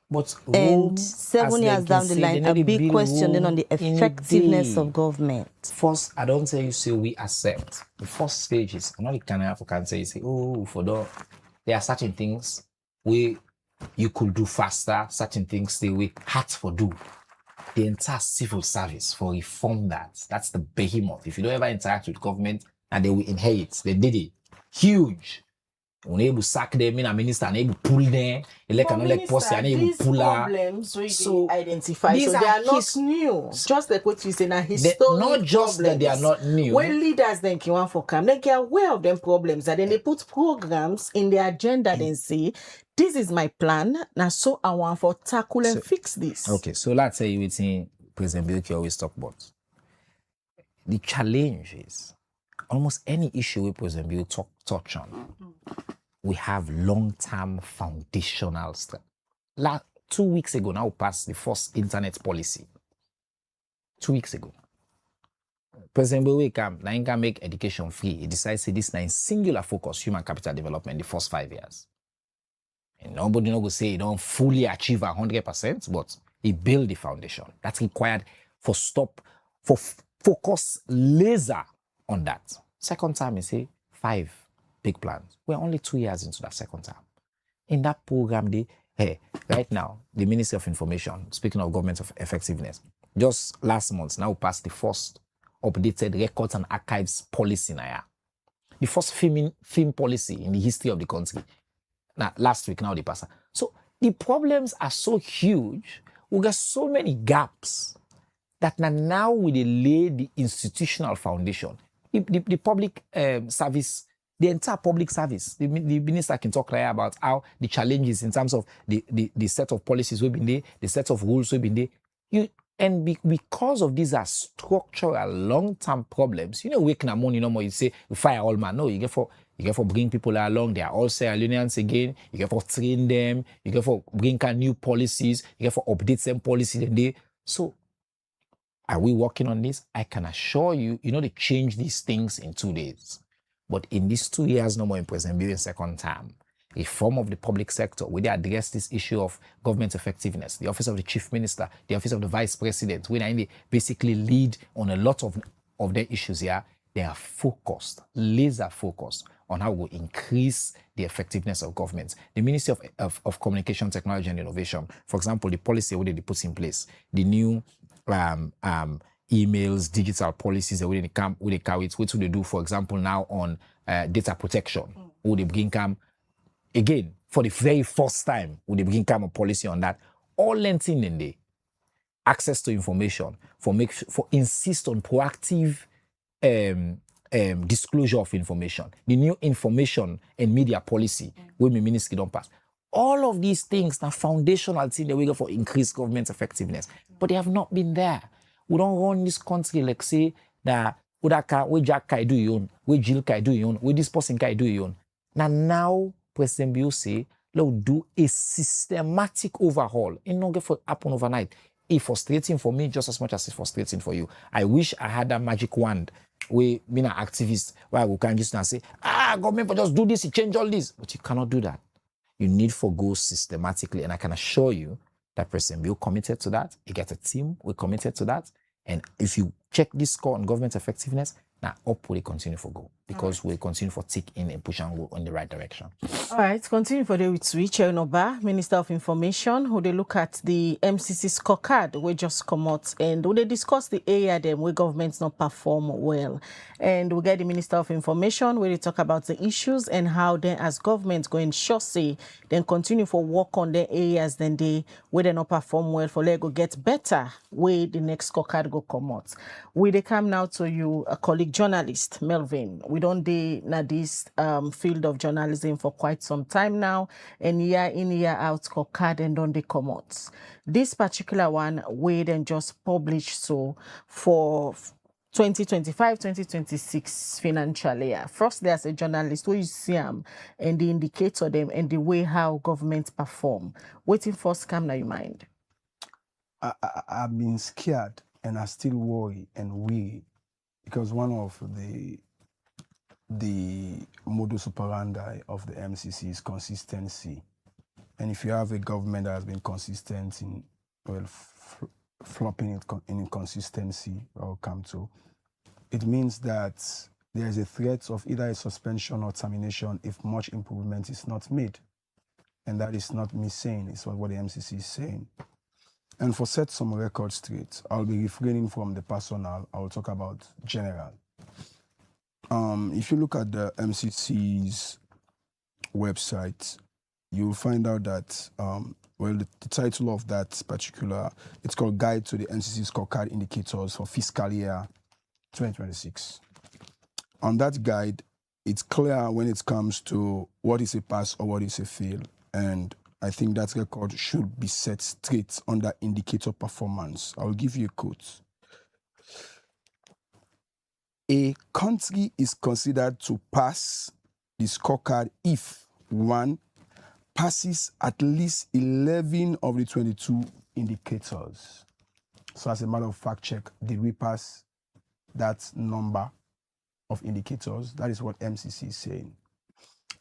But and 7 years down the line, a big question then on the effectiveness of government. First, I don't say you say we accept. The first stage is not the kind of can say there are certain things you could do faster, certain things we had for do. The entire civil service for reform that's the behemoth. If you don't ever interact with government and they will inherit, they did it. Huge. When able sack them in a minister and able pull them, elect and elect post and able pull problems so identify. So they are not new. Just like what you say now, historic not just problems. that they are not new. When leaders then can want for come, they get aware of them problems and then they put programs in their agenda then say, this is my plan. Now so I want for tackle and fix this. Okay, so let's say you think President Bilki always talk about. The challenge is almost any issue we President Bill touch on. We have long-term foundational stuff. 2 weeks ago, now passed the first internet policy. 2 weeks ago. President Bowe can make education free. He decides to this is singular focus, human capital development, the first 5 years. And nobody will say he don't fully achieve 100%, but he build the foundation. That's required for focus laser on that. Second term, you say 5 big plans. We're only 2 years into that second term. In that program, right now, the Ministry of Information, speaking of government of effectiveness, just last month, now we passed the first updated records and archives policy now. The first film policy in the history of the country. Now, last week, now they passed. So the problems are so huge. We got so many gaps that now we lay the institutional foundation. The public service, the entire public service. The minister can talk like about how the challenges in terms of the set of policies we've been there, the set of rules we've been there. Because of these are structural, long-term problems. You know, waking up morning, no more, you say, you fire all man. No, you get for bring people along. They are all Sierra Leoneans again. You get for train them. You get for bring new policies. You get for update them policies. So, are we working on this? I can assure you, they change these things in 2 days. But in these 2 years, no more in President Bill's second term, a form of the public sector where they address this issue of government effectiveness, the office of the chief minister, the office of the vice president, where they basically lead on a lot of their issues here. They are focused, laser focused on how we increase the effectiveness of government. The Ministry of Communication, Technology and Innovation, for example, the policy where they put in place, the new emails, digital policies that they carry it. What do they do, for example, now on data protection? Or they bring again, for the very first time, would they bring a policy on that? All lengthen in the access to information for insist on proactive disclosure of information. The new information and media policy will be ministry don't pass. All of these things are foundational things that we go for increased government effectiveness, but they have not been there. We don't run this country like say that we Jack Kai do you own, we Jill Kai do you own, we this person Kai do you own. Now President Bill say, let's do a systematic overhaul. It not get happen overnight. It's frustrating for me just as much as it's frustrating for you. I wish I had that magic wand where being an activist where we can just now say, government for just do this, change all this. But you cannot do that. You need to go systematically. And I can assure you that President Bill committed to that. He got a team, we committed to that. And if you check this score on government effectiveness, now up will continue for go because we'll continue for tick in and push and go in the right direction. All right, continue for the with Chernor Bah, Minister of Information, who they look at the MCC Scorecard we just come out and who they discuss the area them where governments not perform well. And we get the Minister of Information where they talk about the issues and how then as governments go ensure say then continue for work on the areas then they where they not perform well for let go get better where the next scorecard go come out. We they come now to you, a colleague journalist, Melvin. We don't do this field of journalism for quite some time now, and year in, year out, scorecard and don't they come out. This particular one, we then just published so for 2025-2026 financial year. First, there's a journalist who you see them and the indicator them and the way how governments perform. Waiting first come now your mind. I've been scared and I still worry and weary because one of the modus operandi of the MCC is consistency. And if you have a government that has been consistent in, flopping in inconsistency or come to, it means that there is a threat of either a suspension or termination if much improvement is not made. And that is not me saying, it's what the MCC is saying. And for set some records straight, I'll be refraining from the personal, I'll talk about general. If you look at the MCC's website, you'll find out that, the title of that particular, it's called Guide to the MCC Scorecard Indicators for Fiscal Year 2026. On that guide, it's clear when it comes to what is a pass or what is a fail. And I think that record should be set straight under indicator performance. I'll give you a quote. A country is considered to pass the scorecard if 1. Passes at least 11 of the 22 indicators. So as a matter of fact check, did we pass that number of indicators? That is what MCC is saying.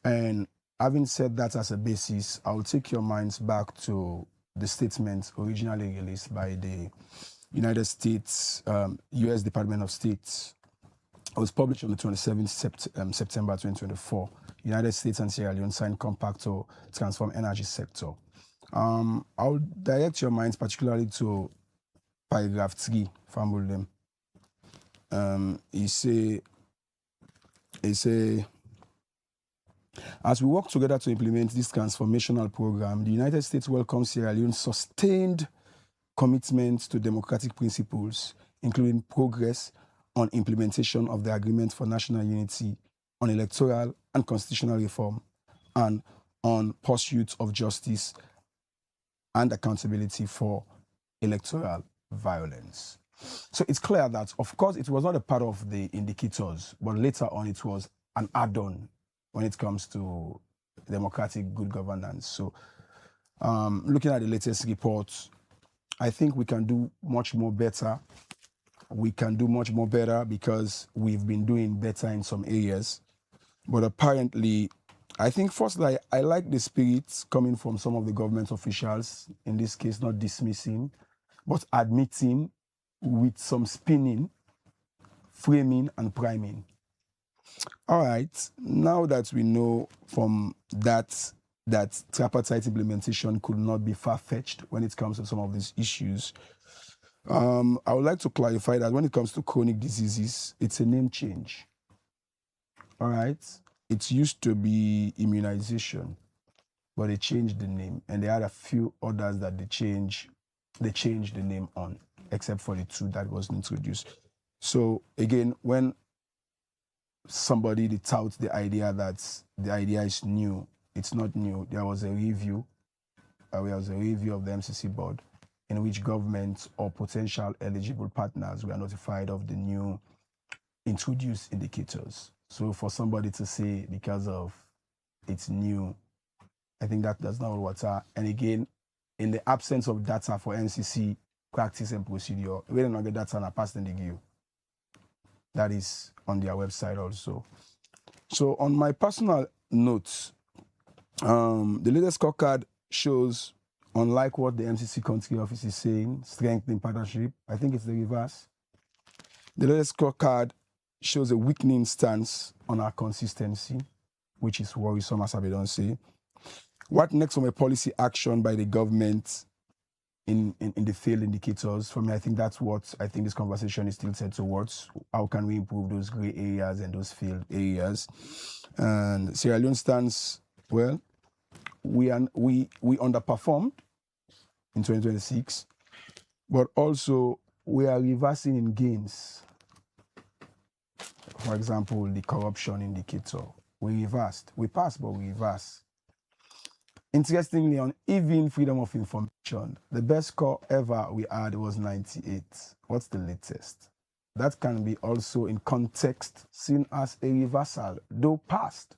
And having said that as a basis, I'll take your minds back to the statement originally released by the United States, U.S. Department of State. It was published on the 27th September 2024. United States and Sierra Leone signed compact to transform energy sector. I'll direct your minds particularly to paragraph 3 from them. He say, as we work together to implement this transformational program, the United States welcomes Sierra Leone's sustained commitment to democratic principles, including progress on implementation of the Agreement for National Unity, on electoral and constitutional reform, and on pursuit of justice and accountability for electoral violence. So it's clear that, of course, it was not a part of the indicators, but later on it was an add-on when it comes to democratic good governance. So looking at the latest reports, I think we can do much more better. We can do much more better because we've been doing better in some areas. But apparently, I think firstly, I like the spirit coming from some of the government officials, in this case, not dismissing, but admitting with some spinning, framing, and priming. All right, now that we know from that tripartite implementation could not be far-fetched when it comes to some of these issues, I would like to clarify that when it comes to chronic diseases, it's a name change. All right, it used to be immunization, but they changed the name, and they had a few others that they changed the name on, except for the 2 that was introduced. So again, when somebody touts the idea that the idea is new, it's not new. There was a review. There was a review of the MCC board in which governments or potential eligible partners were notified of the new introduced indicators. So for somebody to say because of it's new, I think that does not hold water. And again, in the absence of data for MCC practice and procedure, we don't get data and pass in the queue. That is on their website also. So on my personal notes, the latest scorecard shows, unlike what the MCC country office is saying, strengthening partnership. I think it's the reverse. The latest scorecard shows a weakening stance on our consistency, which is worrisome, as I don't say. What next from a policy action by the government in the failed indicators? For me, I think that's what I think this conversation is still set towards. How can we improve those gray areas and those failed areas? And Sierra Leone stands, well, we underperformed in 2026, but also we are reversing in gains. For example, the corruption indicator, we reversed. We passed, but we reversed. Interestingly, on even freedom of information, the best score ever we had was 98. What's the latest? That can be also in context seen as a reversal, though passed.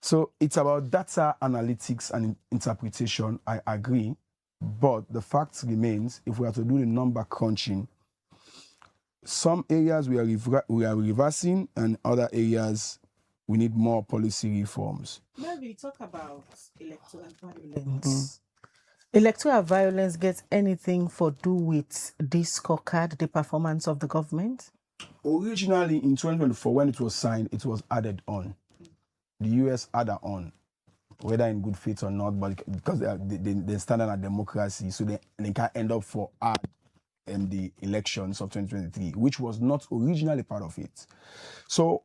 So it's about data analytics and interpretation, I agree, but the fact remains, if we are to do the number crunching, some areas we are reversing and other areas we need more policy reforms. Maybe talk about electoral violence. Electoral violence gets anything for do with this scorecard, the performance of the government? Originally in 2024, when it was signed, it was added on. The US added on, whether in good faith or not, but because they stand on a democracy, so they can end up for the elections of 2023, which was not originally part of it. So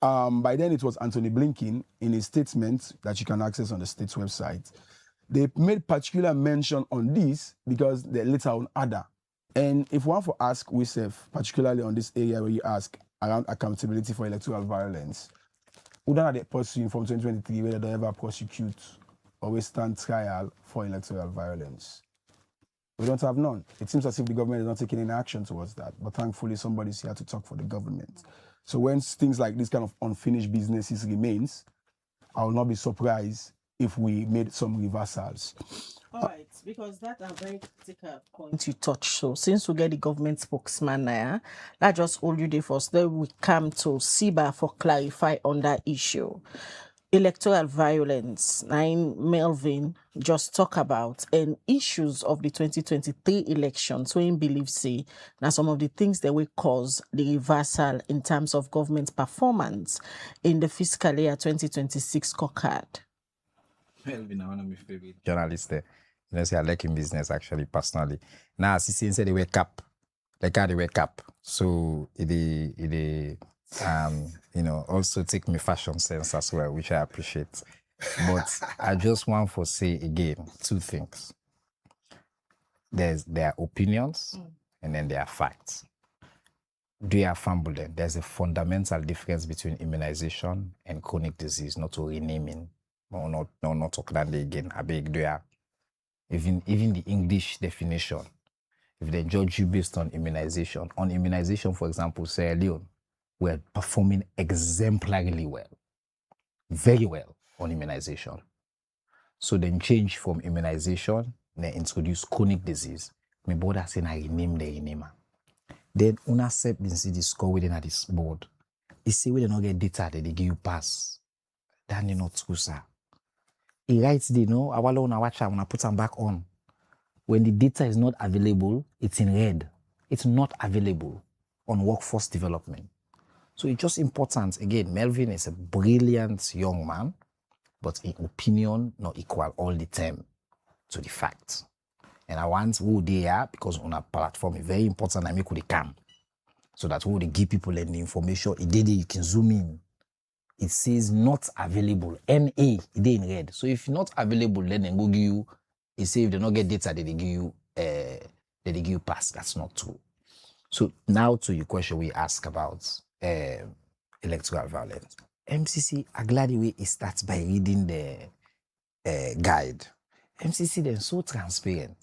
by then it was Anthony Blinken in a statement that you can access on the state's website. They made particular mention on this because they later on other. And if one for ask ourselves, particularly on this area where you ask around accountability for electoral violence, wouldn't they pursue from 2023 whether they ever prosecute or stand trial for electoral violence? We don't have none. It seems as if the government is not taking any action towards that. But thankfully, somebody's here to talk for the government. So when things like this kind of unfinished businesses remains, I will not be surprised if we made some reversals. All right, because that's a very critical point you touch. So since we get the government spokesman now, let's just hold you there first. Then we come to SIBA for clarify on that issue. electoral violence, Melvin just talk about, and issues of the 2023 elections, so he believes say now some of the things that will cause the reversal in terms of government performance in the fiscal year 2026 scorecard. Melvin, one of my favorite journalists there. You know, say I like him business actually personally. Now, CC said they wake up. Like how they wake up. So it you know, also take me fashion sense as well, which I appreciate. But I just want to say again, two things. There are opinions and then there are facts. Do you fumble them? There's a fundamental difference between immunization and chronic disease, not to renaming. Not talk that again. I beg do ya. Even the English definition, if they judge you based on immunization, for example, Sierra Leone, we're performing exemplarily well, very well on immunization. So then change from immunization, then introduce chronic disease. My board saying I rename the renamer. Then una set then see the score within at this board. You see we don't get data that they give you pass. That is not true, sir. He writes the no, I will watch them when I put them back on. When the data is not available, it's in red. It's not available on workforce development. So it's just important. Again, Melvin is a brilliant young man, but in opinion, not equal all the time to the facts. And I want who they are, because on a platform is very important, I make who they come. So that who they give people and the information, you can zoom in. It says not available, NA, it in red. So if not available, then they go give you, it say if they don't get data, they give you pass. That's not true. So now to your question we ask about electoral violence. MCC, I'm glad the way it starts by reading the guide. MCC then so transparent.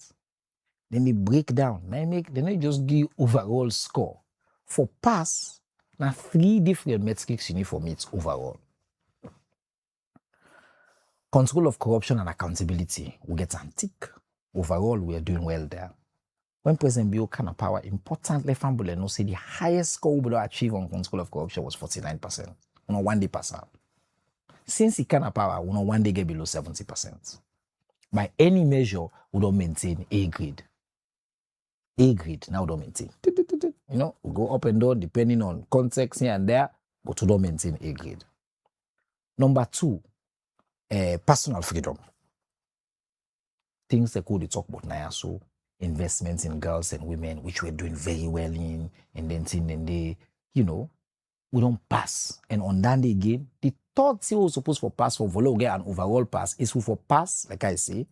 Then they break down. Then they just give you overall score. For pass, now 3 different metrics you need for me it's overall. Control of corruption and accountability, we get an tick. Overall, we are doing well there. When President Bio kind of power, importantly, Fambule no say the highest score we would achieve on control of corruption was 49%. On one day pass out. Since he kind of power, we one day get below 70%. By any measure, we don't maintain A grade. A grade, now we don't maintain. You know, we go up and down depending on context here and there, but we don't maintain A grade. Number 2, personal freedom. Things that could talk about now, so investments in girls and women, which we're doing very well in, and then they, you know, we don't pass. And on that day again, the third thing we're supposed to pass for Volo get an overall pass is for pass, like I say,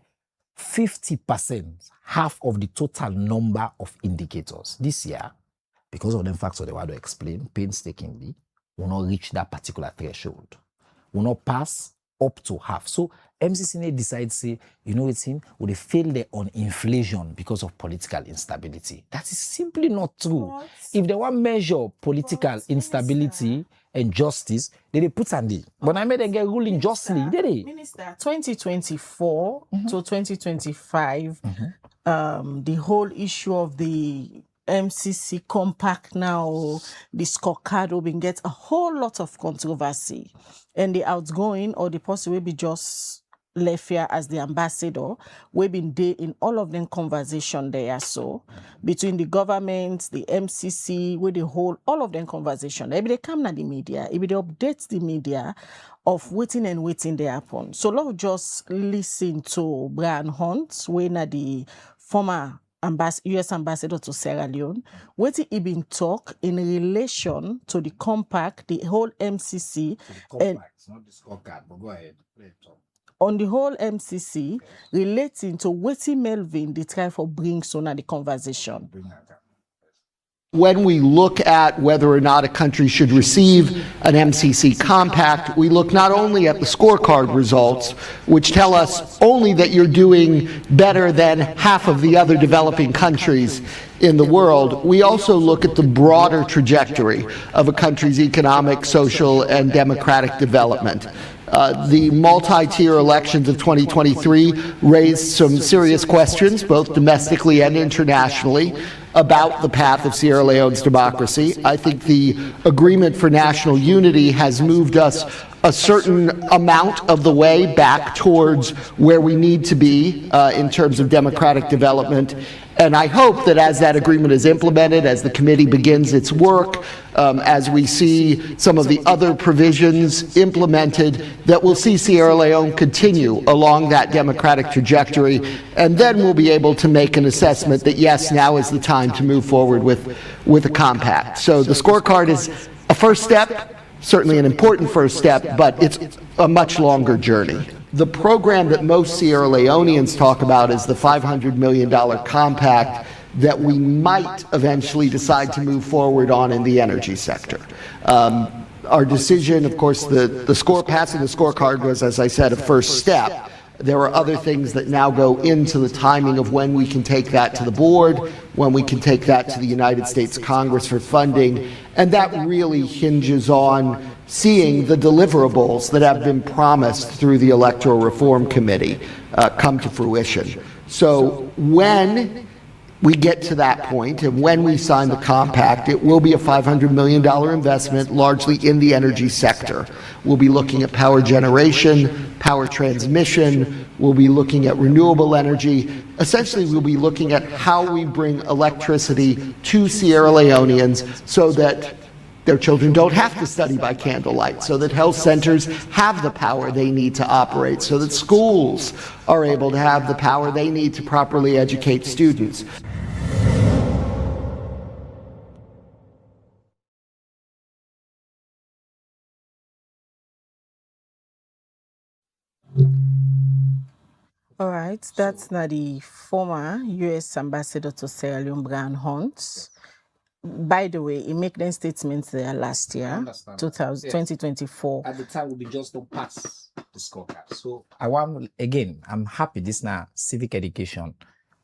50%, half of the total number of indicators. This year, because of them factors they want to explain painstakingly, will not reach that particular threshold. Will not pass up to half. So MCC decides, say, you know it's him, will they fail there on inflation because of political instability? That is simply not true. What? If they want to measure political instability and justice, they put on the. But I made them get ruling justly, did they? Minister, 2024 to 2025, the whole issue of the MCC compact now, the scorecard will get a whole lot of controversy. And the outgoing or the person will be just left here as the ambassador. We've been there in all of them conversation there. So between the government, the MCC, with the whole, all of them conversation. If they come to the media, if they update the media of waiting they happen. So let's just listen to Brian Hunt, when the former U.S. ambassador to Sierra Leone, what he been talk in relation to the compact, the whole MCC, so the compact, not the scorecard, but go ahead. On the whole MCC, relating to what Melvin they try for bring so now the conversation. When we look at whether or not a country should receive an MCC compact, we look not only at the scorecard results, which tell us only that you're doing better than half of the other developing countries in the world, we also look at the broader trajectory of a country's economic, social, and democratic development. The multi-tier elections of 2023 raised some serious questions, both domestically and internationally, about the path of Sierra Leone's democracy. I think the agreement for national unity has moved us a certain amount of the way back towards where we need to be in terms of democratic development. And I hope that as that agreement is implemented, as the committee begins its work, as we see some of the other provisions implemented, that we'll see Sierra Leone continue along that democratic trajectory, and then we'll be able to make an assessment that, yes, now is the time to move forward with a compact. So the scorecard is a first step, certainly an important first step, but it's a much longer journey. The program that most Sierra Leoneans talk about is the $500 million compact that we might eventually decide to move forward on in the energy sector. Our decision, of course, passing the scorecard was, as I said, a first step. There are other things that now go into the timing of when we can take that to the board, when we can take that to the United States Congress for funding, and that really hinges on seeing the deliverables that have been promised through the Electoral Reform Committee come to fruition. So when we get to that point, and when we sign the compact, it will be a $500 million investment, largely in the energy sector. We'll be looking at power generation, power transmission, we'll be looking at renewable energy. Essentially, we'll be looking at how we bring electricity to Sierra Leoneans so that their children don't have to study by candlelight, so that health centers have the power they need to operate, so that schools are able to have the power they need to properly educate students. All right, that's now the former U.S. Ambassador to Sierra Leone, Brian Hunt. By the way, he made them statements there last year, 2024. At the time, we just don't pass the scorecard. So I want, again, I'm happy this now civic education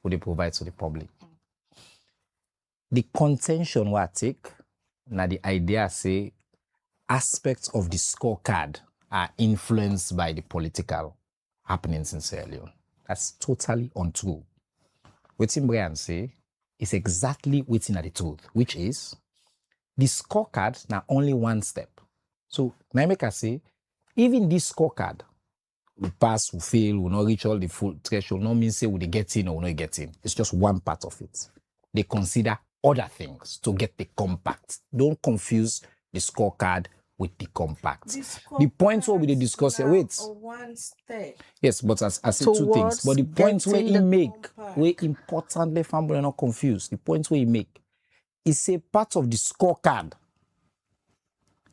will they provide to the public. The contention what I take, now the idea say aspects of the scorecard are influenced by the political happenings in Sierra Leone. That's totally untrue. What Brian say is exactly within the truth, which is the scorecard now only one step. So my maker say, even this scorecard, we pass, we fail, we not reach all the full threshold, no means say we get in or we not get in. It's just one part of it. They consider other things to get the compact. Don't confuse the scorecard with the compact. The point where we discuss it, wait. One step. Yes, but as I said two things. But the point where he make, where importantly, family are not confused. The point where he make is a part of the scorecard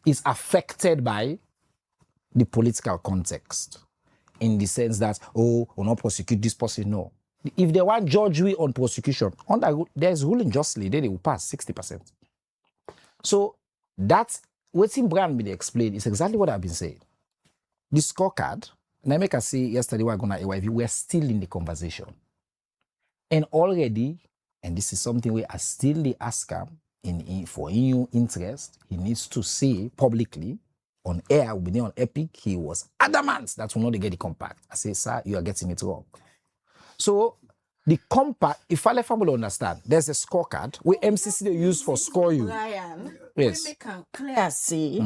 is affected by the political context, in the sense that, oh, we'll not prosecute this person. No. If they want judge we on prosecution, there's ruling justly, they will pass 60%. So that's what Brian been explained is exactly what I've been saying. The scorecard, and I make us say yesterday we're going to AYV, we're still in the conversation. And already, and this is something we are still the ask him for EU interest, he needs to say publicly on air, on Epic, he was adamant that we'll not get the compact. I say, sir, you are getting it wrong. So the compact, if I let family understand, there's a scorecard where MCC they use for score you. Brian, yes. We can clear say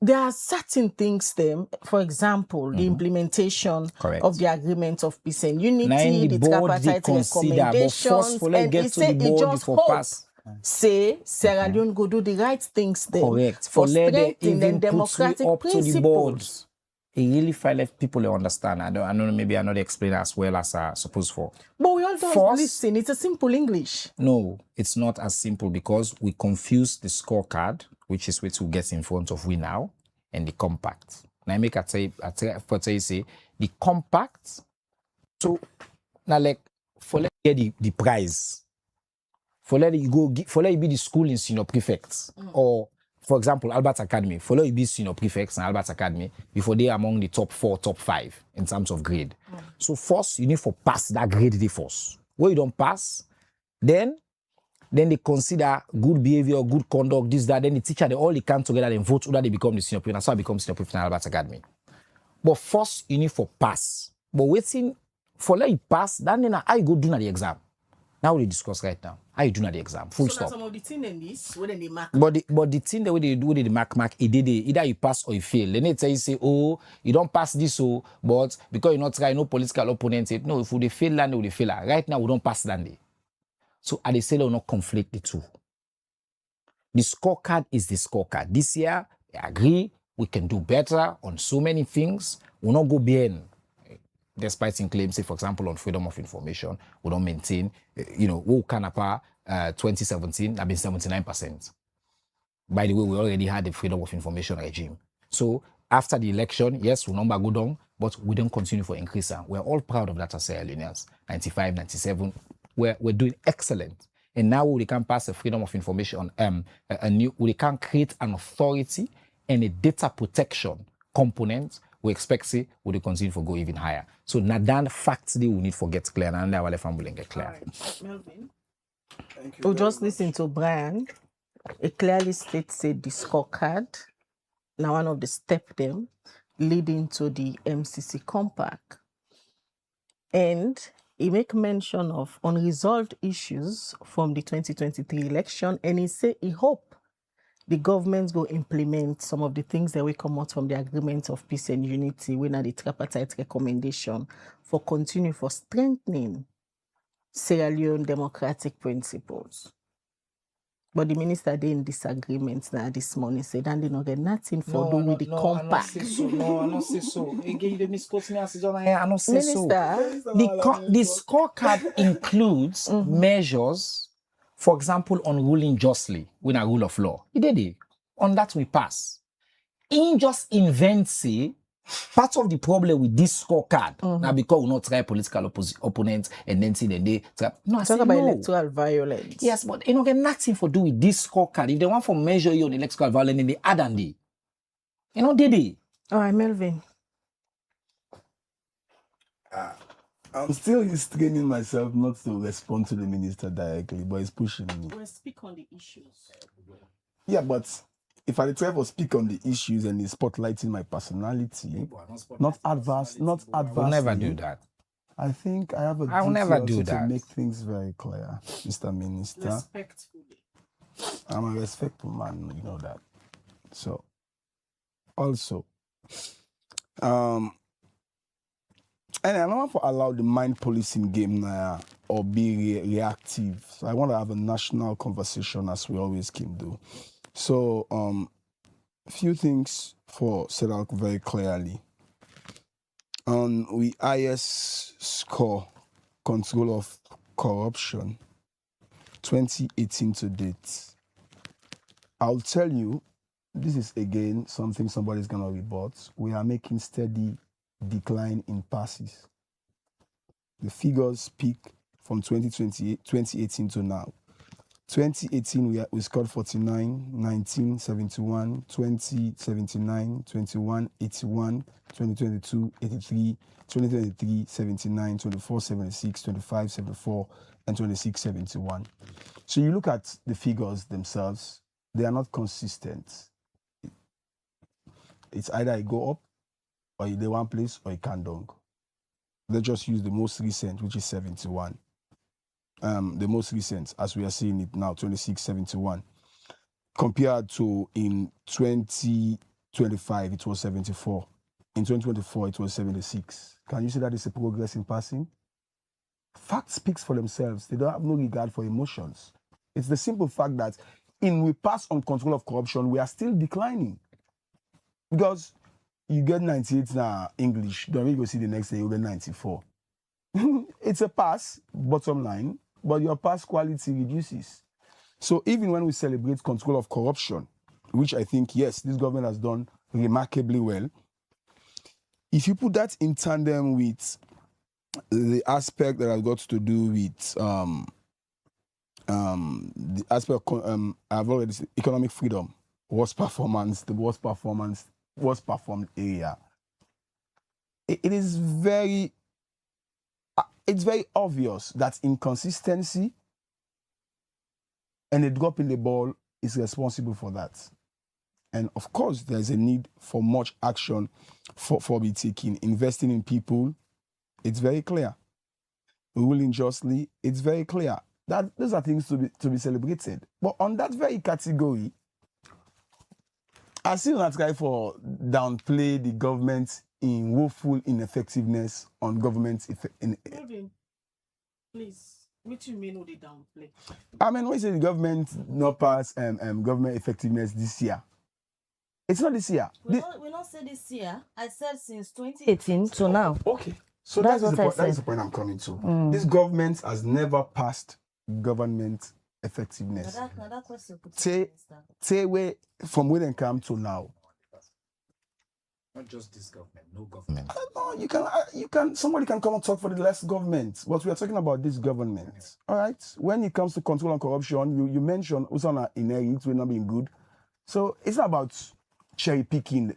there are certain things them, for example, the implementation of the agreement of peace and unity, the tripartite recommendations, and he said it just hopes. Say Sierra Leone go do the right things there. Correct. For strengthening and democratic principles. It really left people to understand. I don't know, maybe I not explain as well as I suppose for. But we all don't listen. It's a simple English. No, it's not as simple because we confuse the scorecard, which is what we get in front of we now, and the compact. Now I make say the compact. So now like for let you get the prize. For let you be the school in senior prefects or. For example, Albert Academy, follow you be senior prefects and Albert Academy before they are among the top 4, top 5 in terms of grade. So first, you need to pass that grade the first. Where you don't pass, then they consider good behavior, good conduct, this, that. Then the teacher, they all come together and vote whether they become the senior prefect. That's how I become senior prefect in Albert Academy. But first, you need to pass. But waiting for let you pass, then I go do the exam. Now we discuss right now. How you doing at the exam? Full stop. Some of the thing in this, when they mark. But the thing that they do with the mark, it did either you pass or you fail. Then they tell you say, oh, you don't pass this, oh, but because you not try, no political opponent. No, if they fail land, they fail. Right now we don't pass land. So I say they will not conflict the two. The scorecard is the scorecard. This year, I agree we can do better on so many things. We'll not go beyond. Despite in claims, say, for example, on freedom of information, we don't maintain, we can 2017, have been 79%. By the way, we already had the freedom of information regime. So after the election, yes, we number go down, but we don't continue for increase. We're all proud of that as Sierra Leoneans. 95, 97, we're doing excellent. And now we can pass a freedom of information, we can create an authority and a data protection component. We expect we will continue to go even higher. So Nadan facts we need to get clear and our family will get clear. Right. Melvin, we'll just listen to Brian. It clearly states the scorecard. Now one of the step them leading to the MCC compact. And he make mention of unresolved issues from the 2023 election, and he say he hope the government will implement some of the things that will come out from the agreement of peace and unity, when the tripartite recommendation for continue for strengthening Sierra Leone democratic principles. But the minister did in disagreement now this morning said, and they don't get nothing for do with the compact. No, I don't say so. Again, the misquote me as I don't say so. Minister, The scorecard includes measures, for example, on ruling justly when a rule of law. He did it. On that we pass. He just invents part of the problem with this scorecard. Now because we not try political opponents and then see they try. No, I say talk about no. electoral violence. Yes, but you don't get nothing for do with this scorecard. If they want to measure you on electoral violence, then they add and they. Did it? All right, Melvin. I'm still restraining myself not to respond to the minister directly, but he's pushing me. We'll speak on the issues. Yeah, but if I try to speak on the issues and he's spotlighting my personality, not adverse, I'll never do that. I think I have a I'll duty never also do to that. make things very clear, Mr. Minister. Respectfully. I'm a respectful man, you know that. So, also, and I don't want to allow the mind policing game now or be reactive. So I want to have a national conversation as we always can do. So, a few things for set out very clearly. We IS score control of corruption 2018 to date. I'll tell you, this is again something somebody's gonna report. We are making steady decline in passes. The figures speak from 2018 to now. 2018 we scored 49, 19, 71, 20, 79, 21, 81, 2022, 83, 2023, 79, 24, 76, 25, 74, and 26, 71. So you look at the figures themselves, they are not consistent. It's either I go up, or you do one place, or you can't down. Let's just use the most recent, which is 71. The most recent, as we are seeing it now, 2671, compared to in 2025, it was 74. In 2024, it was 76. Can you see that it's a progress in passing? Fact speaks for themselves. They don't have no regard for emotions. It's the simple fact that we pass on control of corruption, we are still declining. Because you get 98 now English, don't you go see the next day, you get 94. It's a pass, bottom line, but your pass quality reduces. So even when we celebrate control of corruption, which I think, yes, this government has done remarkably well, if you put that in tandem with the aspect that has got to do with the aspect I've already said, economic freedom, worst performance, the worst performed area, it is very obvious that inconsistency and a drop in the ball is responsible for that. And of course, there's a need for much action for be taken. Investing in people, it's very clear. Ruling justly, it's very clear. those are things to be celebrated. But on that very category, I still not try for downplay the government in woeful ineffectiveness on government Please, what you mean with the downplay? I mean, when you say the government not pass government effectiveness this year, it's not this year. We not say this year. I said since 2018 to now. Okay, so That's that what I is the point I'm coming to. This government has never passed government effectiveness. That question could Say where from where they come to now. Not just this government, no government. No, you can. Somebody can come and talk for the last government, but we are talking about this government. All right. When it comes to control and corruption, you mentioned Usana inherit will not being good. So it's not about cherry picking.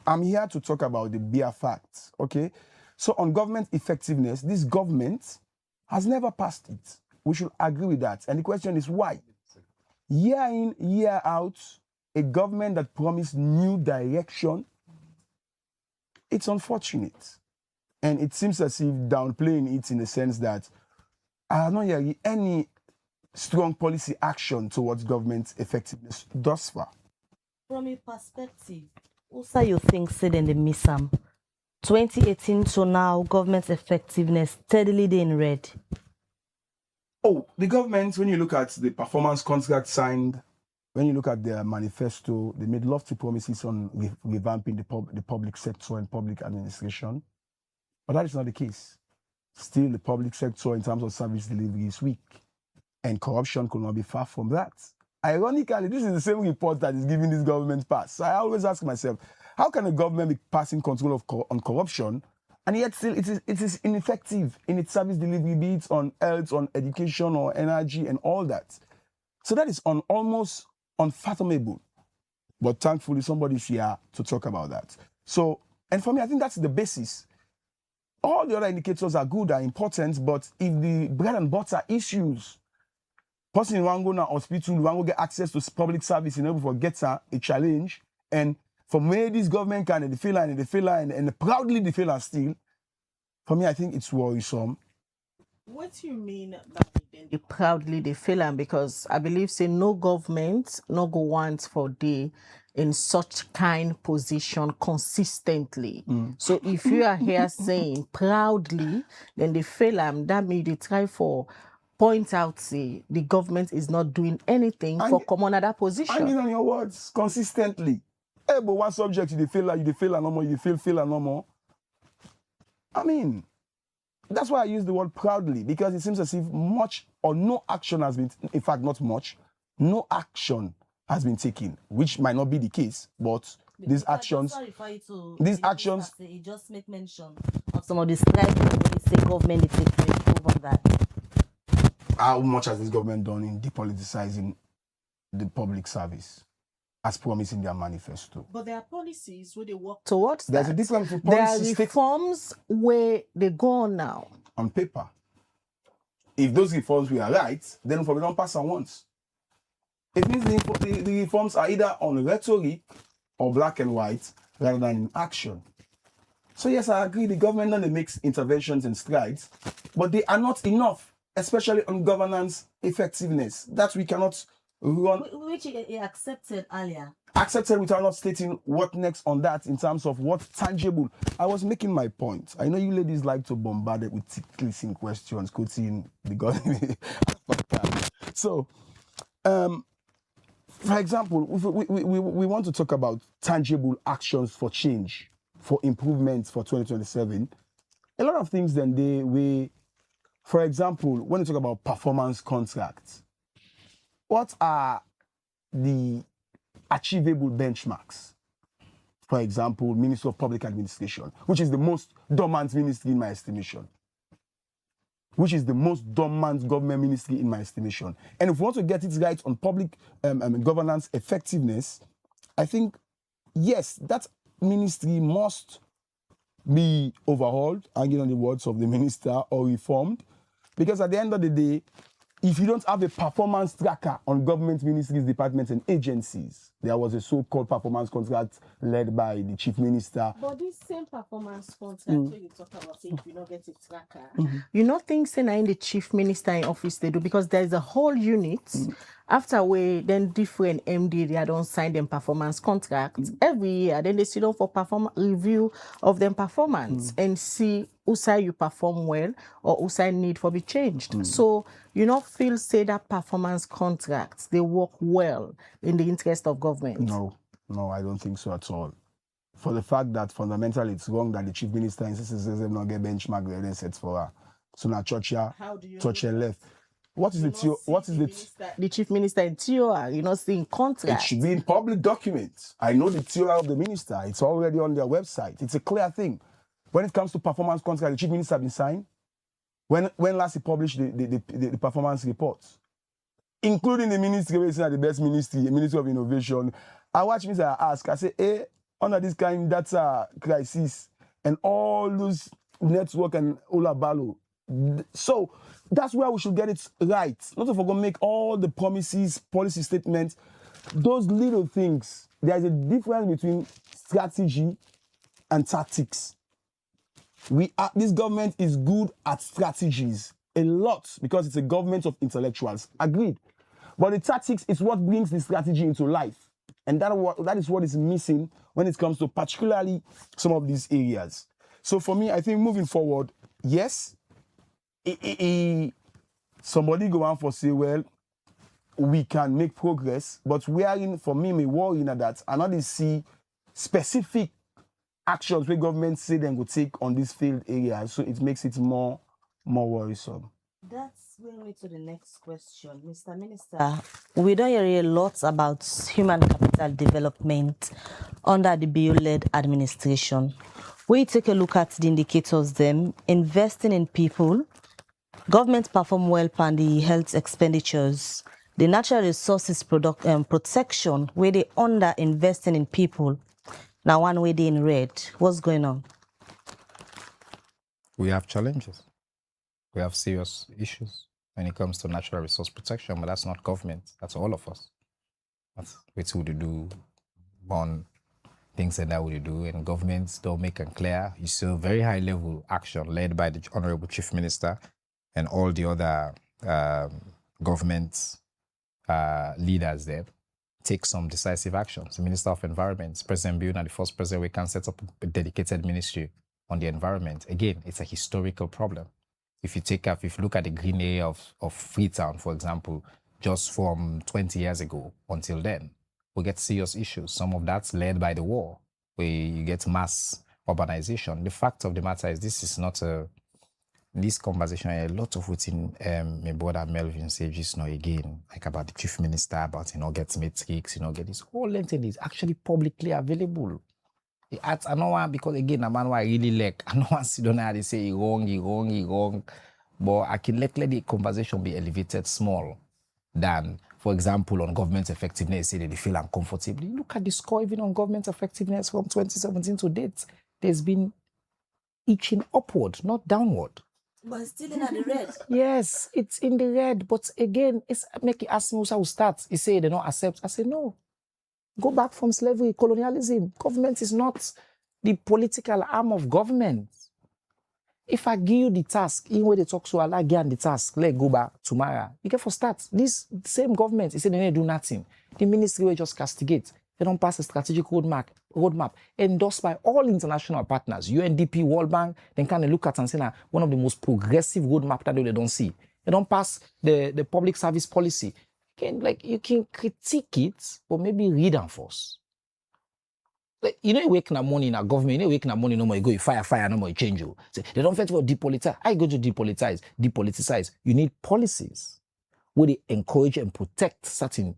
I'm here to talk about the bare facts. Okay. So on government effectiveness, this government has never passed it. We should agree with that. And the question is why? Year in, year out, a government that promised new direction. It's unfortunate. And it seems as if downplaying it in the sense that I have not heard any strong policy action towards government effectiveness thus far. From a perspective, also you think said in the MISAM, 2018 to now, government effectiveness steadily in red. Oh, the government, when you look at the performance contract signed, when you look at their manifesto, they made lofty promises on revamping the public sector and public administration. But that is not the case. Still, the public sector in terms of service delivery is weak. And corruption could not be far from that. Ironically, this is the same report that is giving this government pass. So I always ask myself, how can a government be passing control on corruption, and yet still it is ineffective in its service delivery, be it on health, on education, or energy, and all that. So that is almost unfathomable. But thankfully, somebody's here to talk about that. So, and for me, I think that's the basis. All the other indicators are good, are important, but if the bread and butter issues, person in Wango na hospital, Wango get access to public service in order for get a challenge, and from where this government can, and they fail and proudly they fail still, for me, I think it's worrisome. What do you mean by they proudly they fail? Because I believe say no government no go want for they in such kind position consistently. So if you are here saying proudly, then they fail that means they try for point out say the government is not doing anything for come on that position. I mean on your words consistently. Hey, but one subject you fail no more, you fail no more. I mean, that's why I use the word proudly, because it seems as if much or no action has been, in fact, not much, no action has been taken, which might not be the case, but these actions, it just make mention of some of the strides the state government they take to improve on that. How much has this government done in depoliticizing the public service, as promised in their manifesto? But there are policies where they work towards There's that. a difference between There are policy reforms where they go on now. On paper. If those reforms were right, then we don't pass on once. It means the reforms are either on rhetoric or black and white rather than in action. So yes, I agree, the government only makes interventions and strides, but they are not enough, especially on governance effectiveness. That we cannot run. Which he accepted earlier. Accepted without not stating what next on that in terms of what tangible. I was making my point. I know you ladies like to bombard it with tickling questions, quoting the government. So, for example, we want to talk about tangible actions for change, for improvements for 2027. A lot of things then for example, when you talk about performance contracts, what are the achievable benchmarks? For example, Ministry of Public Administration, which is the most dormant ministry in my estimation. Which is the most dormant government ministry in my estimation. And if we want to get it right on public governance effectiveness, I think, yes, that ministry must be overhauled, again on the words of the minister, or reformed. Because at the end of the day, if you don't have a performance tracker on government ministries, departments, and agencies, There was a so-called performance contract led by the chief minister. But this same performance contract where you talk about if you don't get a tracker, you know things saying in the chief minister in office they do, because there's a whole unit after we then different MD they don't sign them performance contracts every year. Then they sit down for review of them performance and see who side you perform well or who side need for be changed. So you not feel say that performance contracts they work well in the interest of government. No, I don't think so at all. For the fact that fundamentally it's wrong that the chief minister insists them not get benchmark the then sets for her. So now Churchill left. What is the chief minister in TOR, you know, seeing contract? It should be in public documents. I know the TOR of the minister. It's already on their website. It's a clear thing. When it comes to performance contract, the chief minister has been signed. When last he published the performance reports, including the ministry, which is the best ministry, the Ministry of Innovation. I watch me, I ask, I say, hey, under this kind of data crisis and all those network and Olabalo. So that's where we should get it right. Not to forget make all the promises, policy statements, those little things. There is a difference between strategy and tactics. This government is good at strategies a lot because it's a government of intellectuals. Agreed. But the tactics is what brings the strategy into life. And that is what is missing when it comes to particularly some of these areas. So for me, I think moving forward, yes, somebody go on for say, well, we can make progress, but for me, me worrying at that, I not see specific actions where government say they will take on these field areas, so it makes it more worrisome. That's bringing me to the next question. Mr. Minister, we don't hear a lot about human capital development under the BU-led administration. We take a look at the indicators them, investing in people, government perform well on the health expenditures, the natural resources protection, where they under investing in people. Now one way they in red. What's going on? We have challenges. We have serious issues when it comes to natural resource protection, but that's not government. That's all of us. That's what we do on things that we do, and governments don't make it clear. You see very high level action led by the Honorable Chief Minister and all the other government leaders there. Take some decisive actions. The Minister of Environment, President Biona, the first president, we can set up a dedicated ministry on the environment. Again, it's a historical problem. If you look at the green area of Freetown, for example, just from 20 years ago until then, we get serious issues. Some of that's led by the war, where you get mass urbanization. The fact of the matter is this is not this conversation, a lot of what's in my brother Melvin said just now again, like about the chief minister, about get metrics, get this whole entity is actually publicly available. I know one because again, a man who I really like, I know one sit down and they say he wrong, but I can let the conversation be elevated small than, for example, on government effectiveness, say that they feel uncomfortable. Look at the score even on government effectiveness from 2017 to date. There's been itching upward, not downward. But it's still in the red. Yes, it's in the red. But again, it's make it ask me how we start. He say they don't accept. I say no. Go back from slavery, colonialism. Government is not the political arm of government. If I give you the task, in where they talk to Allah, give the task, let go back tomorrow. You get for start. This same government, they say they do nothing. The ministry will just castigate. They don't pass a strategic roadmap endorsed by all international partners, UNDP, World Bank. They kind of look at and say, nah, one of the most progressive roadmap that they don't see. They don't pass the public service policy. You can critique it, but maybe read and force. Like, you wake in the morning in a government, wake in the morning, no more, you go, you fire, no more, you change you. So they don't fight for depolitize. I go to depoliticize. You need policies where they encourage and protect certain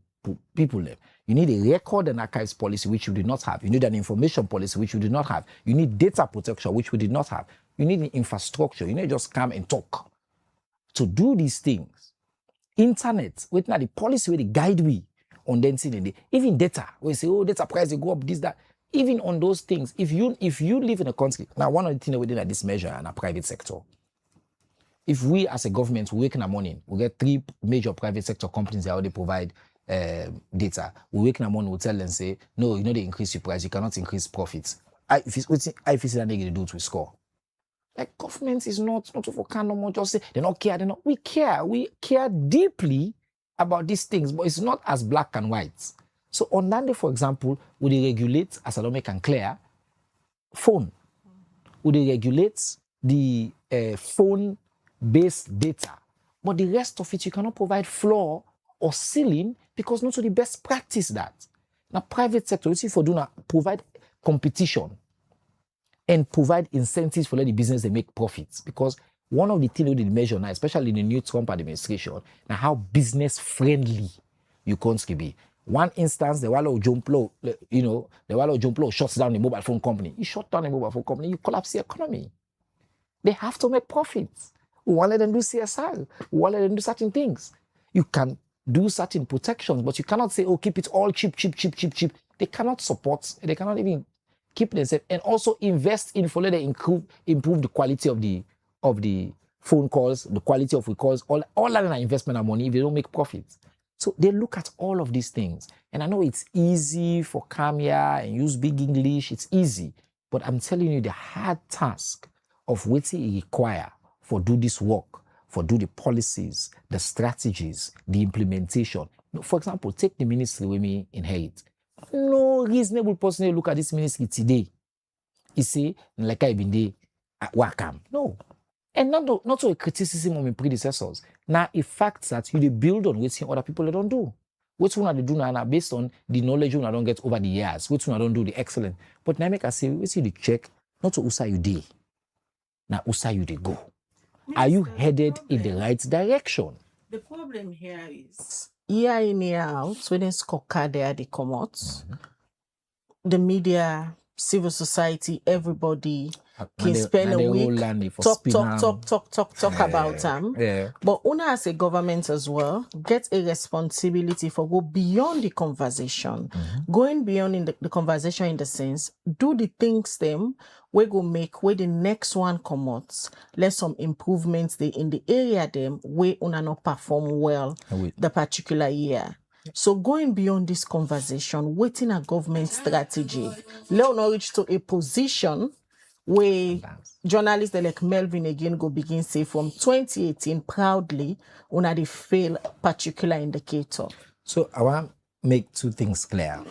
people there. You need a record and archives policy, which you did not have. You need an information policy, which you did not have. You need data protection, which we did not have. You need an infrastructure. You need to just come and talk. To do these things, internet, with the policy where they guide we on density, even data, we say, oh, data price, they go up, this, that. Even on those things, if you live in a country, now one of the things that we did at this measure in a private sector, if we as a government, we wake in the morning, we get 3 major private sector companies that already provide data. We wake in the morning, we'll tell them, say, no, you know, they increase your price, you cannot increase profits. If it's that they do it, we score. Like, government is not for can no more just say they don't care. We care deeply about these things, but it's not as black and white. So on that day, for example, would they regulate, as I don't make and clear, phone? Would they regulate the phone-based data? But the rest of it, you cannot provide floor or ceiling because not to the best practice that. Now, private sector, you see, for do not provide competition and provide incentives for let the business they make profits. Because one of the things we did measure now, especially in the new Trump administration, now how business friendly you can't be. One instance, the Wallo Jomplo, you know, the Wallo Jomplo shuts down the mobile phone company. You shut down the mobile phone company, you collapse the economy. They have to make profits. We want to let them do CSR. We want to let them do certain things. You can do certain protections, but you cannot say, oh, keep it all cheap. They cannot support, they cannot even keep themselves, and also invest in for let them improve the quality of the phone calls, the quality of calls, all that investment and money if they don't make profits. So they look at all of these things. And I know it's easy for come here and use big English, it's easy. But I'm telling you the hard task of what it require for do this work, for do the policies, the strategies, the implementation. For example, take the ministry we may inherit. No reasonable person will look at this ministry today. He say, like I been there, welcome. No. And not to a criticism of my predecessors. Now, a fact that you build on what other people don't do. What one they do now based on the knowledge you don't get over the years. What one don't do the excellent. But now make us say, we see the check, not to usa you day. Now usa you they go. Yes, are you headed in the right direction? The problem here is year in, year out, when they scorecard there, they come out. Mm-hmm. The media, civil society, everybody can spend a week talk about them. Yeah. But una as a government as well get a responsibility for go beyond the conversation. Mm-hmm. Going beyond in the conversation in the sense, do the things them we go make where the next one come out. Let some improvements they in the area them where una not perform well the particular year. So going beyond this conversation, waiting a government strategy, let us reach to a position where journalists like Melvin again go begin say from 2018 proudly on the fail particular indicator. So I want to make two things clear.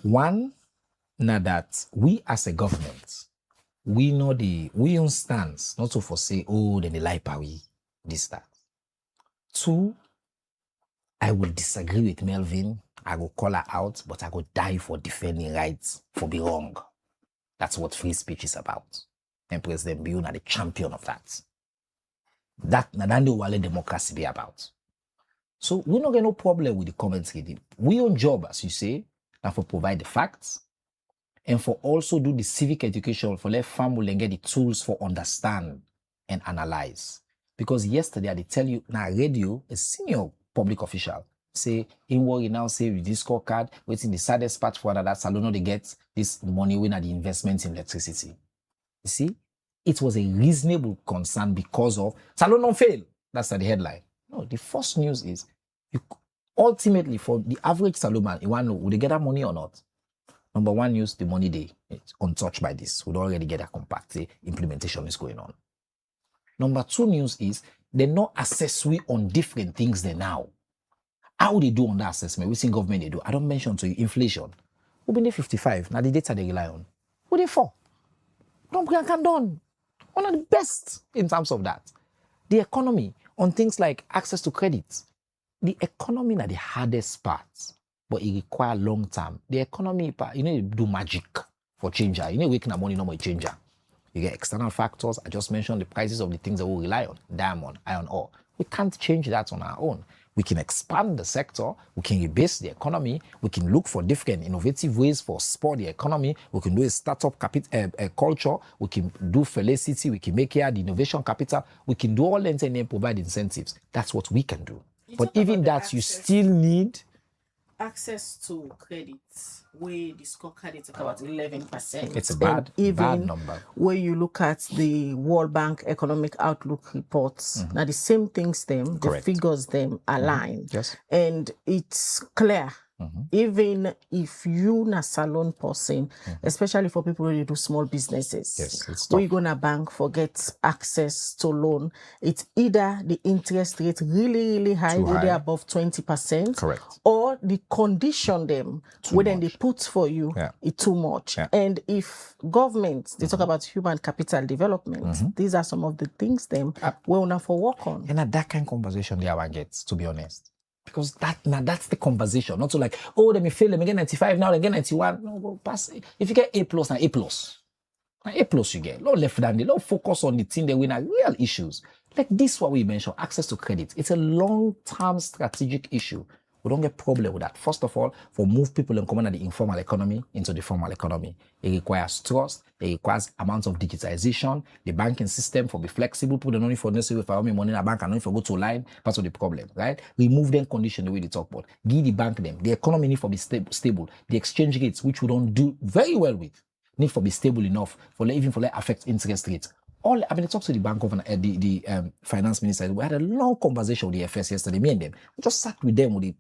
One, now that we as a government, we know we on stance, not to foresee, oh, then the lie we this that. Two, I will disagree with Melvin. I will call her out, but I will die for defending rights for being wrong. That's what free speech is about. And President Bill are the champion of that. That's what democracy be about. So we don't get no problem with the comments reading. We own job, as you say, and for provide the facts, and for also do the civic education for let family and get the tools for understand and analyze. Because yesterday I tell you now radio, a senior public official say in what you now say with this scorecard, waiting the saddest part for that Salon they get this money when at the investment in electricity. You see, it was a reasonable concern because of Salon don't fail. That's the headline. No, the first news is you ultimately for the average Salon, you want to know will they get that money or not? Number one news, the money they it's untouched by this. Would already get a compact say, implementation is going on. Number two news is they not assess we on different things they now. How they do on that assessment? We see government they do. I don't mention to you inflation. Who been there 55? Now the data they rely on. Who they for? Don't bring can done. One of the best in terms of that. The economy on things like access to credit. The economy are the hardest part, but it require long term. The economy, you know, do magic for changer. You know, waking up money no more changer. You get external factors. I just mentioned the prices of the things that we rely on. Diamond, iron ore. We can't change that on our own. We can expand the sector. We can rebase the economy. We can look for different innovative ways for support the economy. We can do a startup culture. We can do felicity. We can make here the innovation capital. We can do all that and then provide incentives. That's what we can do. But even that, you still need access to credit, where the scorecard is about 11%. It's a And bad even number. where you look at the World Bank Economic Outlook reports, now the same things them, Correct. the figures them align. Yes. And it's clear. Even if you na salon person, especially for people who do small businesses, Yes, it's where tough. you gonna bank for get access to loan, it's either the interest rate really high, Too where they're high. above 20%, Correct. or the condition them where then they put for you Yeah. is too much. Yeah. And if government they talk about human capital development, these are some of the things them we wanna for work on. And at that kind of conversation, they one gets, to be honest. Because that's the conversation. Not to like, oh, let me fail, let me get 95 now, let me get 91. No, go pass. If you get A plus, now A plus. Now A plus you get. Don't left handed. Don't focus on the thing that we have real issues. Like this, what we mentioned, access to credit. It's a long-term strategic issue. We don't get problem with that. First of all, for move people and come out of the informal economy into the formal economy. It requires trust. It requires amounts of digitization. The banking system for be flexible. People don't only for necessarily for me money in a bank and only for go to line. Part of the problem, right? Remove them condition the way they talk about. Give the bank them. The economy need for be stable. The exchange rates, which we don't do very well with, need for be stable enough for even for affect interest rates. All I mean, I talked to the bank governor, the finance minister. We had a long conversation with the FS yesterday. Me and them, we just sat with them with the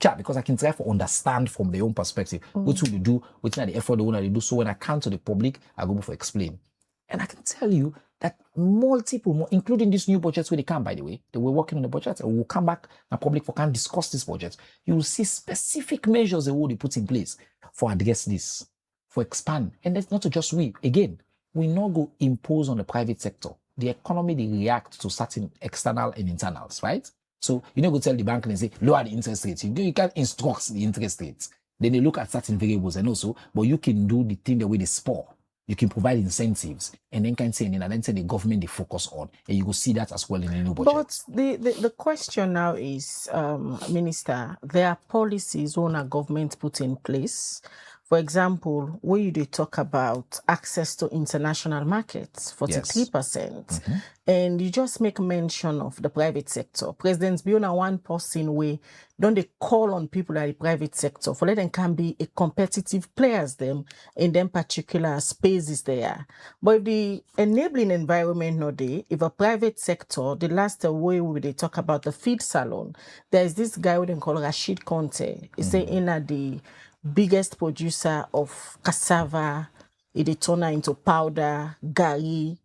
chat because I can try to understand from their own perspective what will you do, what the effort they want to do. So when I come to the public, I go for explain. And I can tell you that multiple, including this new budgets where they come, by the way, they were working on the budget, and we'll come back and public for can discuss this budget. You will see specific measures they will be put in place for address this, for expand. And that's not just we. Again, we not go impose on the private sector. The economy, they react to certain external and internals, right? So you know, go tell the bank and say, lower the interest rates. You can't instruct the interest rates. Then they look at certain variables and also, but you can do the thing the way they spur. You can provide incentives and then can say, and then say the government they focus on. And you will see that as well in the new budget. But the question now is, Minister, there are policies on a government put in place. For example, where you talk about access to international markets, 43%, and you just make mention of the private sector. President Biona one person way, don't they call on people at the private sector for let them can be a competitive players them in them particular spaces there. But if the enabling environment not there, if a private sector, the last way we they talk about the feed salon, there's this guy who they call Rashid Conte. He say in at the biggest producer of cassava, it turn into powder, gari.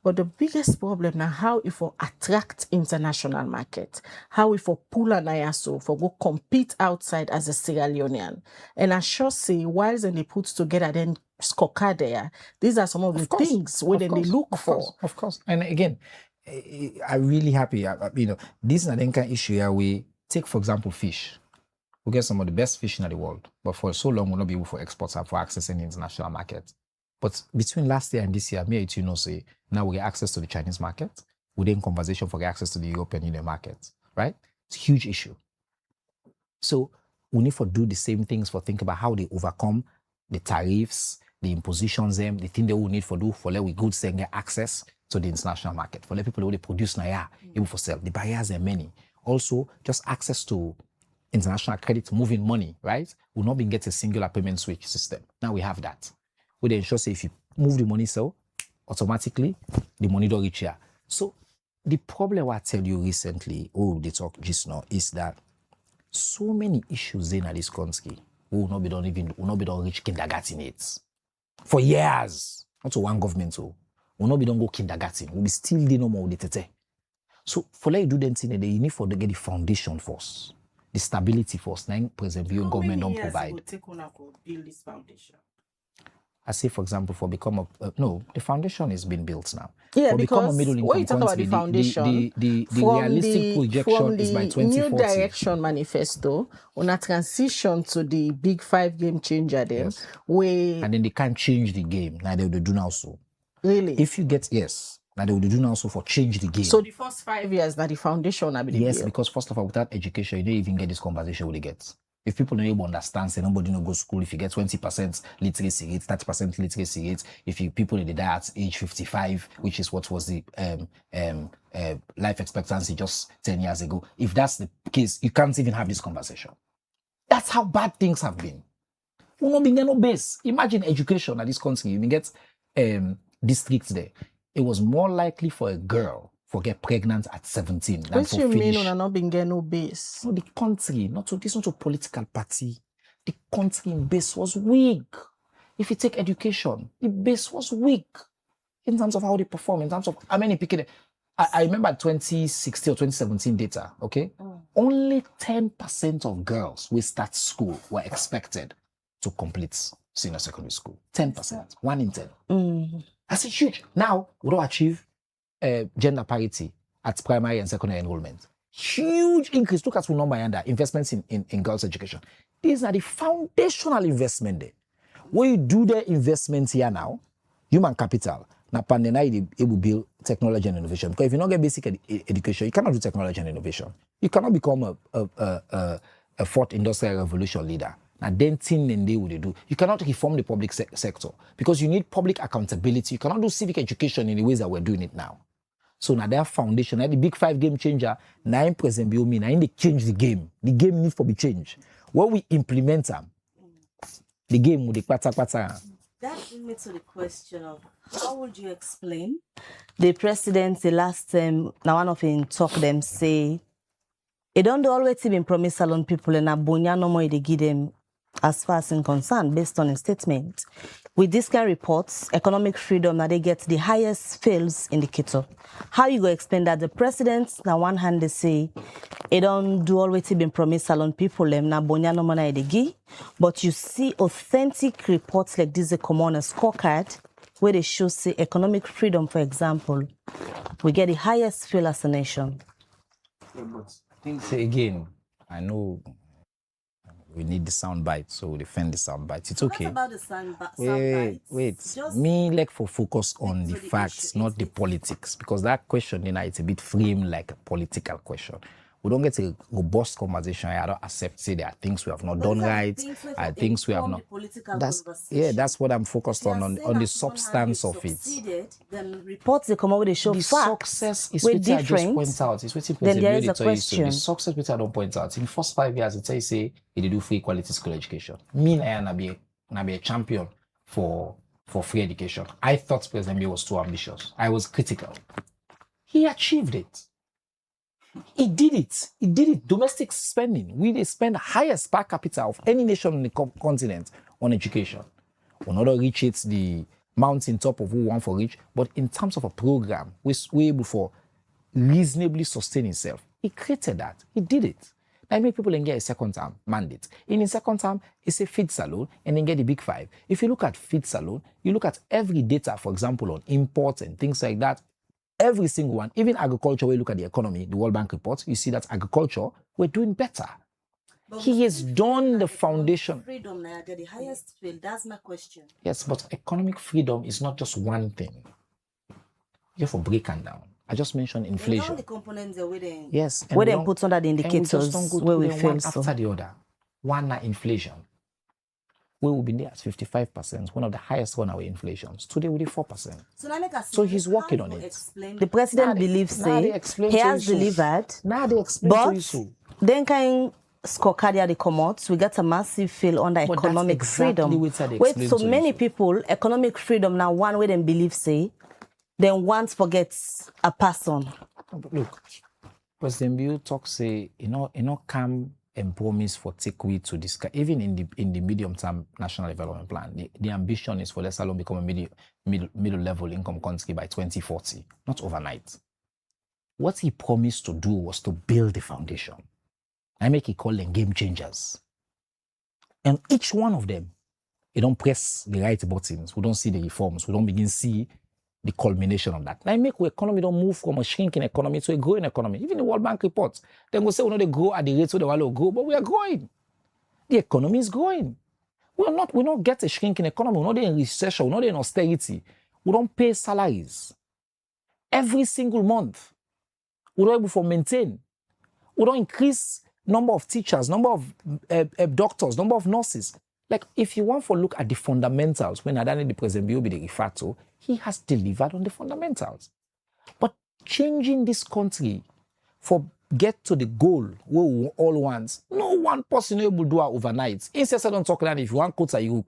But the biggest problem now, how if we attract international market, how if we pull an ISO for go compete outside as a Sierra Leonean. And I sure say, whilst they put together then scorecard there, these are some of the things where they look for. Of course. And again, I'm really happy. This is an kind of issue where we take, for example, fish. We get some of the best fish in the world, but for so long we'll not be able for exports and for accessing the international market. But between last year and this year, me and say now we get access to the Chinese market. We're in conversation for get access to the European Union market, right? It's a huge issue. So we need to do the same things for think about how they overcome the tariffs, the impositions, the thing they will need for do for let we goods and get access to the international market. For let people who they produce now, able for sell. The barriers are many. Also, just access to international credit, moving money, right? We'll not be get a singular payment switch system. Now we have that. We then ensure say if you move the money so automatically the money don't reach here. So the problem I tell you recently, they talk just now, is that so many issues in this country will not be done reach kindergarten age. For years. Not to one government so will not be done go kindergarten. We'll be still no more with the tete. So for like do them thing, you need for to get the foundation first. The stability first, then present view government don't provide. Build this foundation? I say, for example, for become the foundation is being built now. Yeah, for because become a middle when you income talk about the foundation, the realistic projection is by 2040. New direction manifesto on a transition to the big 5 game changer then, and then they can't change the game. Now they will do now so. Really? If you get now they will do now so for change the game. So the first 5 years, now the foundation will be yes, because first of all, without education, you don't even get this conversation with the get. If people don't able to understand, say nobody no go to school. If you get 20% literacy rate, 30% literacy rate, if you people in the die at age 55, which is what was the life expectancy just 10 years ago, if that's the case, you can't even have this conversation. That's how bad things have been. We not been no base. Imagine education at this country. You get districts there. It was more likely for a girl to get pregnant at 17 than What for you finish. mean on not being no base? No, the country, this not a political party. The country base was weak. If you take education, the base was weak in terms of how they perform, in terms of how many people. I remember 2016 or 2017 data, okay? Only 10% of girls who start school were expected to complete senior secondary school. 10%, 1 in 10. That's huge. Now, we don't achieve gender parity at primary and secondary enrollment. Huge increase. Look at the number under investments in girls' education. These are the foundational investment there. When you do the investments here now, human capital, now it will build technology and innovation. Because if you don't get basic education, you cannot do technology and innovation. You cannot become a fourth industrial revolution leader. Now, then thing and they would do. You cannot reform the public sector because you need public accountability. You cannot do civic education in the ways that we're doing it now. So now their foundation, now the big 5 game changer, now in present me, now they change the game. The game needs to be changed. When we implement them, the game will be pata. That brings me to the question of how would you explain the president the last time now one of him talk them say it don't always been promise alone people and abonya no more they give them as far as in concern based on a statement. With this kind of reports, economic freedom now they get the highest fails indicator. How you go explain that the president now one hand they say it don't do always been promise alone people them na bonya no more they give, but you see authentic reports like this come on a scorecard where they show say economic freedom, for example, we get the highest fail as a nation. Yeah, but I think again, I know we need the sound bite, so we defend the sound bite. It's okay. What about the sound bites? Wait. Me like for focus on the facts, not the politics, because that question, it's a bit framed like a political question. We don't get a robust conversation. I don't accept say there are things we have not done right. Things we have not. That's what I'm focused on the substance of it. Then reports they come out with they show the facts. Success is with what I just different. point out. It's what Then there is a question. The success which I don't point out. In the first 5 years, it say they do free quality school education. Me and I be a champion for free education. I thought President Bill was too ambitious. I was critical. He achieved it. He did it. Domestic spending. We spend the highest per capita of any nation on the continent on education. We're not reach it the mountain top of who want for reach, but in terms of a program, we're able for reasonably sustain itself. He created that. He did it. Now make people get a second term mandate. In the second term, it's a feed salon and then get the big 5. If you look at feed salon, you look at every data, for example, on imports and things like that. Every single one, even agriculture, when you look at the economy, the World Bank report, you see that agriculture, we're doing better. He has done the foundation. Freedom, now get the highest field. That's my question. Yes, but economic freedom is not just one thing. You have to break it down. I just mentioned inflation. All the components are within. Yes. Where they put under the indicators where we fail. One after the other. One inflation. We will be there at 55%, one of the highest one our inflations. Today we did 4%. So he's working on it. The president believes he has delivered. Now they explain to you. Then can scorecard they come out, we get a massive fail under economic freedom. Wait, so many people, economic freedom now one way they believe then once forgets a person. Look, President Bill talks come and promise for take we to discuss. Even in the medium-term national development plan, the ambition is for Salon become a middle-level income country by 2040, not overnight. What he promised to do was to build the foundation. I make it call them game changers. And each one of them, they don't press the right buttons. We don't see the reforms. We don't begin to see the culmination of that. Now, make our economy don't move from a shrinking economy to a growing economy. Even the World Bank reports, they will say, they grow at the rate so they will grow, but we are growing. The economy is growing. We don't get a shrinking economy. We're not in recession. We're not in austerity. We don't pay salaries. Every single month, we're not able to maintain. We don't increase number of teachers, number of doctors, number of nurses. Like, if you want to look at the fundamentals, when Adani the President will be the referred to, he has delivered on the fundamentals. But changing this country for get to the goal we all want, no one person able to do it overnight. Instead don't talk that if you want coat, you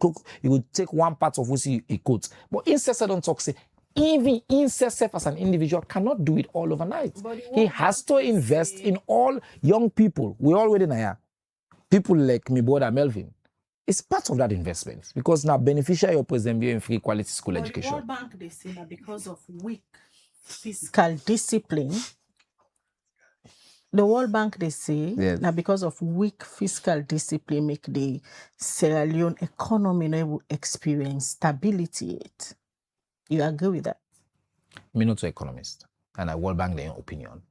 will take one part of what you coat. But instead don't talk say, even himself as an individual cannot do it all overnight. He has to invest in all young people. We already know here. People like my brother Melvin. It's part of that investment because now beneficiary of President in free quality school education. The World Bank, they say that because of weak fiscal discipline, the World Bank, they say, now because of weak fiscal discipline, make the Sierra Leone economy not experience stability yet. You agree with that? I'm not an economist, and the World Bank, their opinion.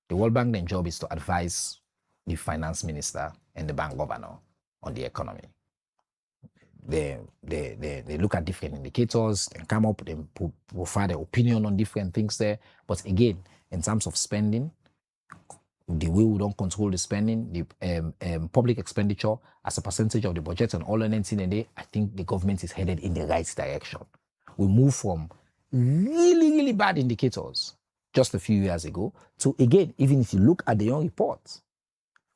The World Bank, their job is to advise the finance minister and the bank governor on the economy. They look at different indicators and come up, they provide their opinion on different things there. But again, in terms of spending, the way we don't control the spending, the public expenditure as a percentage of the budget and all anything in there, I think the government is headed in the right direction. We move from really, really bad indicators just a few years ago to, again, even if you look at the young reports,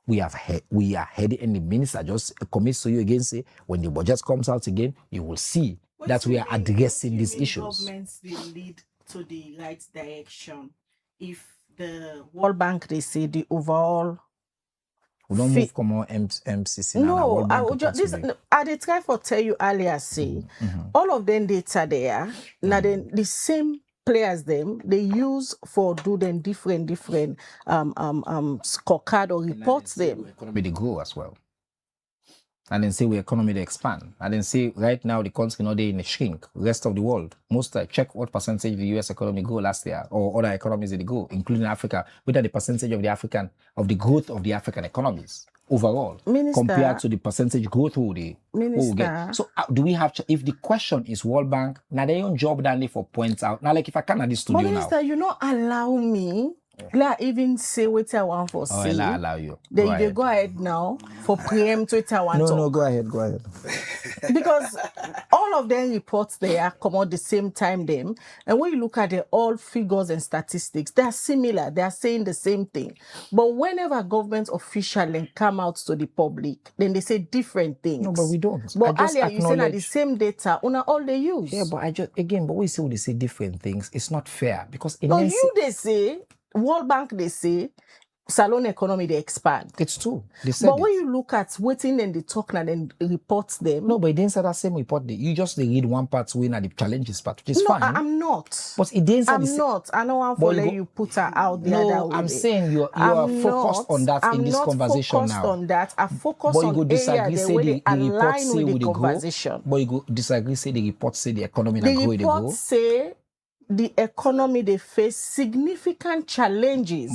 we are headed, and the minister just commits to you again, say, when the budget comes out again, you will see that we are addressing these issues. Governments will lead to the right direction if the World Bank, they say the overall. We don't move from our MCC. No, I did try for tell you earlier, say, all of them data there, now then the same players them, they use for do them different scorecard or reports them. Economy they grow as well. And then say we economy they expand. And then say right now the country not they in a shrink. Rest of the world, most check what percentage of the US economy grew last year or other economies they go, including Africa. What are the percentage of the growth of the African economies overall compared to the percentage growth who they get. So do we have if the question is World Bank, now they own job than for points out. Now like if I can at this studio now. Minister, you not allow me. Let even say what I want for say. I allow you. Then you go ahead now for preempt what I want. No, go ahead. Because all of them reports there come out the same time them. And when you look at the all figures and statistics, they are similar. They are saying the same thing. But whenever government officials come out to the public, then they say different things. No, but we don't. But earlier you said that the same data, all they use. Yeah, but but we say when they say different things, it's not fair because they say World Bank, they say, Salon economy, they expand. It's true. They said but when you look at waiting and they talk and then reports them. No, but it didn't say that same report. You just read one part when the challenges part, which is fine. No, I'm not. But it didn't say I'm not. I don't want to let you put her out the other way. I'm saying you are focused on that in this conversation now. I'm not focused on that. I focus on area the way they align with the conversation. But you go disagree, say the report say the economy na grow, they go. The report say the economy they face significant challenges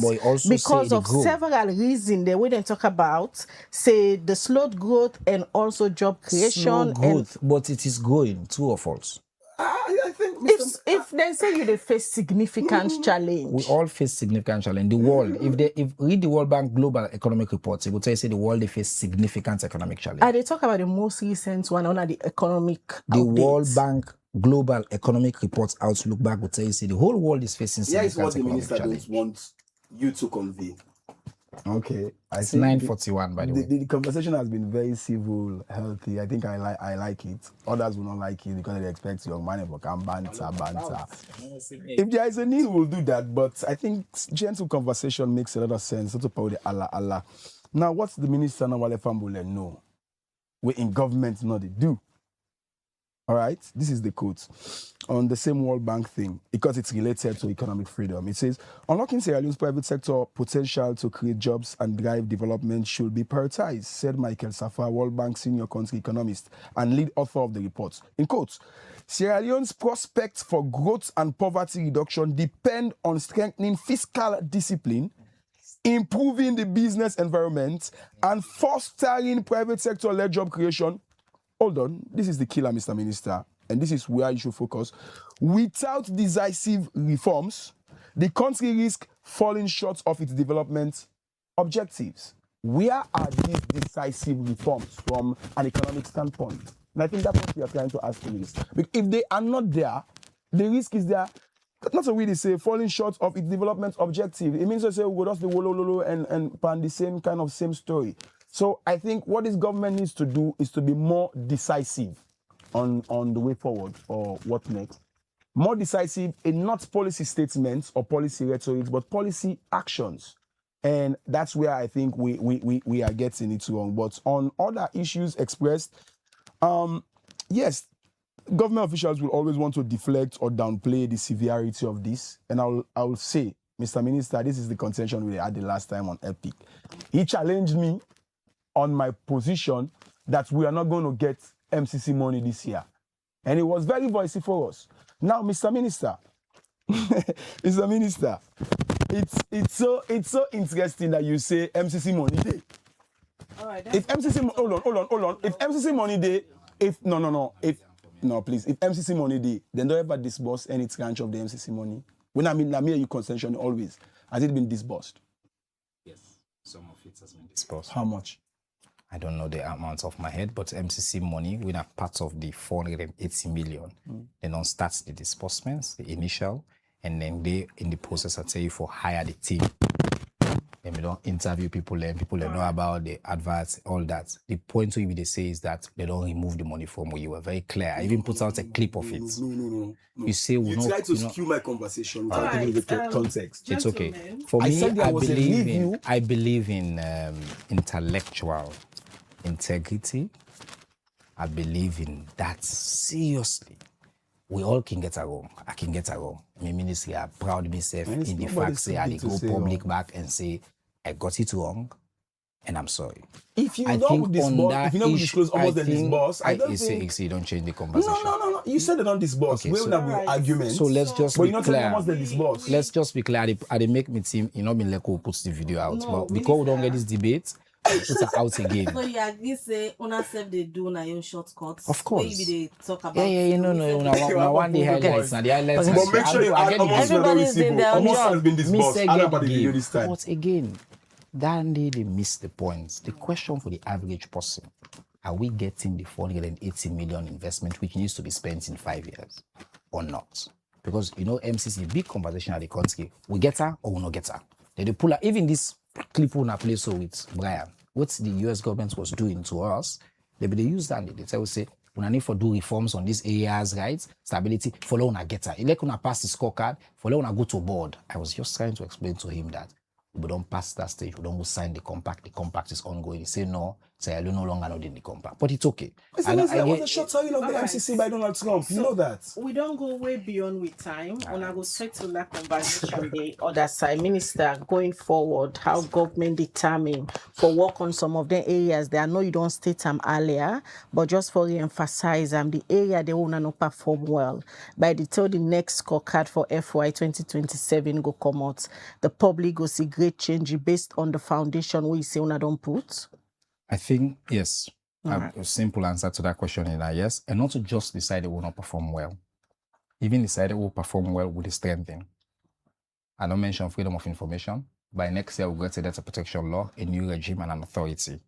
because of several reasons. The way they talk about say the slowed growth and also job creation. Slow growth, but it is growing. True or false? I think if they say they face significant challenge, we all face significant challenge. The world, if read the World Bank global economic reports, it would say the world they face significant economic challenge. And they talk about the most recent one on the economic. The World Bank global economic reports outlook back would say the whole world is facing significant economic challenge. Yeah, it's what the minister don't want you to convey. Okay, it's 9:41 by the way. The conversation has been very civil, healthy. I think I like it. Others will not like it because they expect young man for banter. If there is a need, we'll do that. But I think gentle conversation makes a lot of sense. Not to power the Allah. Now, what's the minister now? Wale Fambule know? We in government know they do. All right, this is the quote on the same World Bank thing because it's related to economic freedom. It says, unlocking Sierra Leone's private sector potential to create jobs and drive development should be prioritized, said Michael Safa, World Bank senior country economist and lead author of the report. In quotes, Sierra Leone's prospects for growth and poverty reduction depend on strengthening fiscal discipline, improving the business environment, and fostering private sector-led job creation. Hold on, this is the killer, Mr. Minister, and this is where you should focus. Without decisive reforms, the country risks falling short of its development objectives. Where are these decisive reforms from an economic standpoint? And I think that's what we are trying to ask the minister. If they are not there, the risk is there. not to really say falling short of its development objective. It means to say we just the wolololo and pan the same story. So I think what this government needs to do is to be more decisive on the way forward or what next. More decisive in not policy statements or policy rhetoric, but policy actions. And that's where I think we are getting it wrong. But on other issues expressed, yes, government officials will always want to deflect or downplay the severity of this. And I will say, Mr. Minister, this is the contention we had the last time on Epic. He challenged me on my position that we are not going to get MCC money this year. And it was very voicey for us. Now, Mr. Minister, Mr. Minister, it's so interesting that you say MCC money day. All right, If MCC, hold on. If MCC money day, if MCC money day, then don't ever disburse any tranche of the MCC money. When I mean you concession always, has it been disbursed? Yes, some of it has been disbursed. How much? I don't know the amount off my head, but MCC money, we are part of the 480 million. They don't start the disbursements, the initial, and then they, in the process, I tell you for hire the team. And we don't interview people and people don't know about the adverts, all that. The point to you they say is that they don't remove the money from you. You were very clear. I even put out a clip of it. No. You say we you try to skew my conversation without giving the context. It's okay. For me, I believe in intellectual integrity. I believe in that seriously. We all can get it wrong. I can get it wrong. My ministry are proud of myself in the fact say I go public back and say I got it wrong and I'm sorry. If you don't disclose almost the disburse, I don't think... You don't change the conversation. No. You said they don't disburse. Okay, we will have arguments. So let's just but be you're not clear. telling almost the disburse. Let's just be clear. I didn't make me team, you know, me like who puts the video out. No, but because we don't get this debate, put it out again. So you agree say una self they do na your shortcuts. Of course. Where they talk about. Yeah, no. One day highlights. Now the highlights. But make sure you add almost Everybody's in their almost job. has been disbursed. Add about the video this time. But again, that day they missed the point. The question for the average person: are we getting the 480 million investment which needs to be spent in 5 years, or not? Because you know, MCC big conversation at the country. We get her or we not get her. They pull her. Even this clip on a place so with Brian. What the US government was doing to us, they use that. They tell us say, we need to do reforms on these areas, right? Stability, follow on a getter. Like when I pass the scorecard, follow on a go to board. I was just trying to explain to him that we don't pass that stage, we don't sign the compact. The compact is ongoing. He say no, say I no longer know the compact. But it's okay. That was a short selling of the MCC by Donald Trump. You know that. We don't go way beyond with time. And I go straight to that conversation the other side. Minister, going forward, how government determine for work on some of the areas that I know you don't state them earlier, but just for re-emphasize the area they want to perform well. By the time the next scorecard for FY 2027 go come out, the public go see great change based on the foundation we say una don't put. I think yes. Right. A simple answer to that question is that yes, and not to just decide they will not perform well. Even decide they will perform well with the strengthening. I don't mention freedom of information. By next year, we'll get a data protection law, a new regime, and an authority.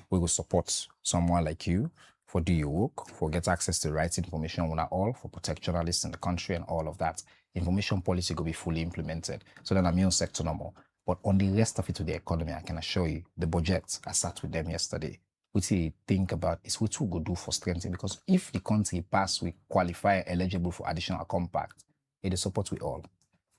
We will support someone like you for do your work, for get access to the right information when all, for protect journalists in the country and all of that. Information policy will be fully implemented. So then I'm in sector normal. But on the rest of it to the economy, I can assure you, the budget, I sat with them yesterday. What we think about is what we go do for strengthening, because if the country pass, we qualify eligible for additional compact, it is support we all.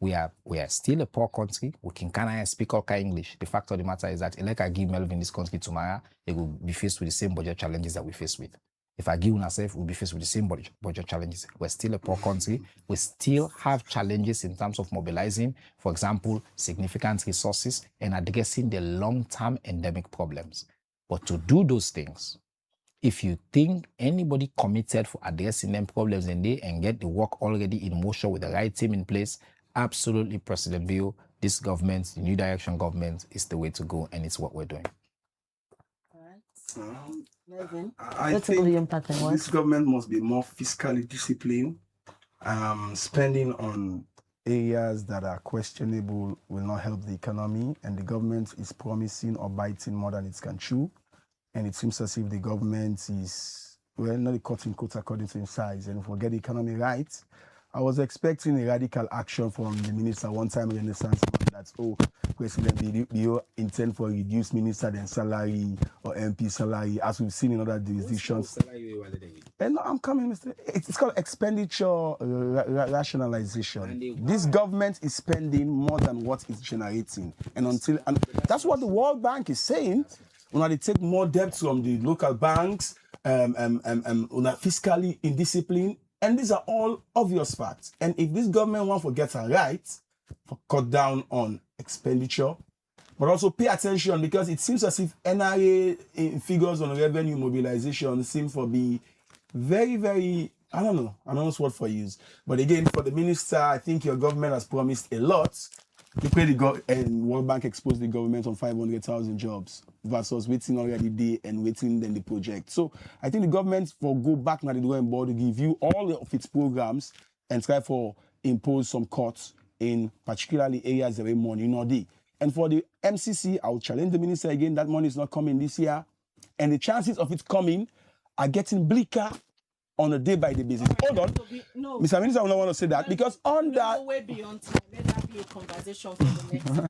We are still a poor country. We can kind of speak all kind of English. The fact of the matter is that like I give Melvin this country tomorrow, they will be faced with the same budget challenges that we face with. If I give ourselves, we'll be faced with the same budget challenges. We're still a poor country. We still have challenges in terms of mobilizing, for example, significant resources and addressing the long-term endemic problems. But to do those things, if you think anybody committed for addressing them problems and get the work already in motion with the right team in place, absolutely, President Bill, this government, the new direction government is the way to go, and it's what we're doing. I think this government must be more fiscally disciplined. Spending on areas that are questionable will not help the economy, and the government is promising or biting more than it can chew. And it seems as if the government is, well, not cutting quotes according to its size. And if we get the economy right, I was expecting a radical action from the minister one time in Renaissance that, President, do you intend for reduced minister then salary or MP salary, as we've seen in other jurisdictions? And no, I'm coming, Mr. It's called expenditure rationalization. This government is spending more than what it's generating. And that's what the World Bank is saying. When they take more debt from the local banks, fiscally indiscipline, and these are all obvious facts. And if this government wants to get it right, cut down on expenditure, but also pay attention, because it seems as if NRA figures on revenue mobilization seem to be very, very, I don't know what word for use. But again, for the minister, I think your government has promised a lot to pay and World Bank exposed the government on 500,000 jobs versus waiting already day and waiting then the project. So I think the government will go back now to the drawing board to give you all of its programs and try for impose some cuts in particularly areas where money not there. And for the MCC, I will challenge the minister again, that money is not coming this year. And the chances of it coming are getting bleaker on a day-by-day basis. Hold on. Mr. Minister, I don't want to say that, because on that... way beyond time. Let that be a conversation for the next.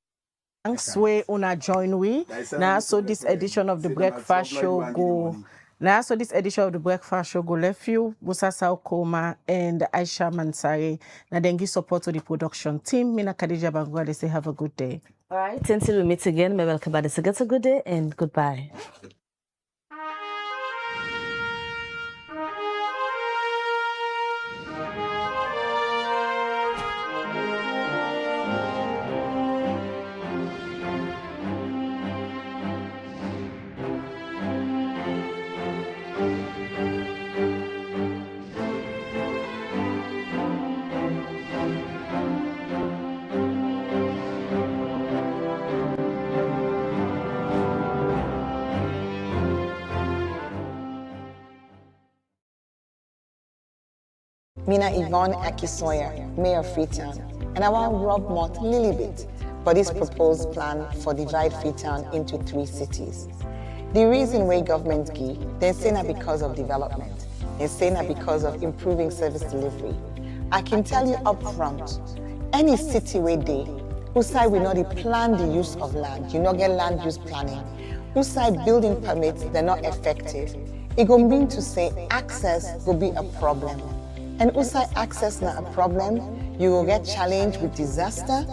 Thanks, we una join we. Now, so this edition of the Breakfast Show go... Now, so this edition of the Breakfast Show go left you, Musa Saukoma and Aisha Mansari. Now, then give support to the production team. Mina Khadija Bangwa, they say have a good day. All right, until we meet again, may welcome back. Get a good day and goodbye. Mina Yvonne Akisoya, Mayor of Freetown, and I want Rob Mott Lilibit for this proposed plan for divide Freetown into 3 cities. The reason why government give, they're saying that because of development, they're saying that because of improving service delivery. I can tell you up front, any city where they, who side will not plan the use of land, you not get land use planning, who side building permits, they're not effective, it go mean to say access will be a problem. And also access not a problem, you will get challenged with disaster,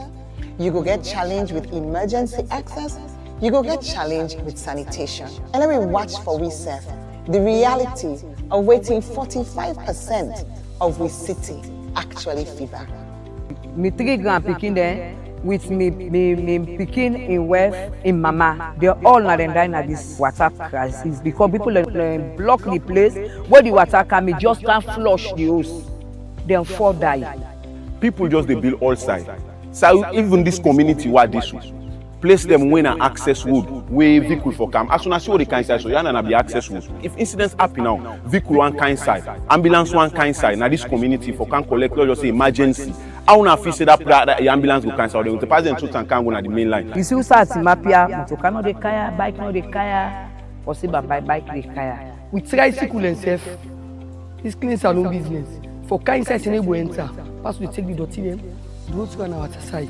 you will get challenged with emergency access, you will get challenged with sanitation. And let me watch for we serve the reality of waiting 45% of we city actually fever. Me 3 grand picking there with me picking in wealth in mama. They're all not dying at this water crisis because people block the place where the water can be just can't flush the hose. Then 4 die. People just they build all sides. So even this community what this place them when an access wood, where vehicle for come. As soon as you the kind side, so you and be access wood. If incidents happen now, vehicle one kind side, ambulance one kind side. Now this community for can collect, just say emergency. I want to fix that ambulance go cancel. They will pass them to and can go on the main line. You see, we start Mapia, motor no de kaya, bike no de kaya, or say bike de kaya. We try to cool themselves. This cleans our own business. For kind size, we go enter. Pass we take the dirty them, go to our side.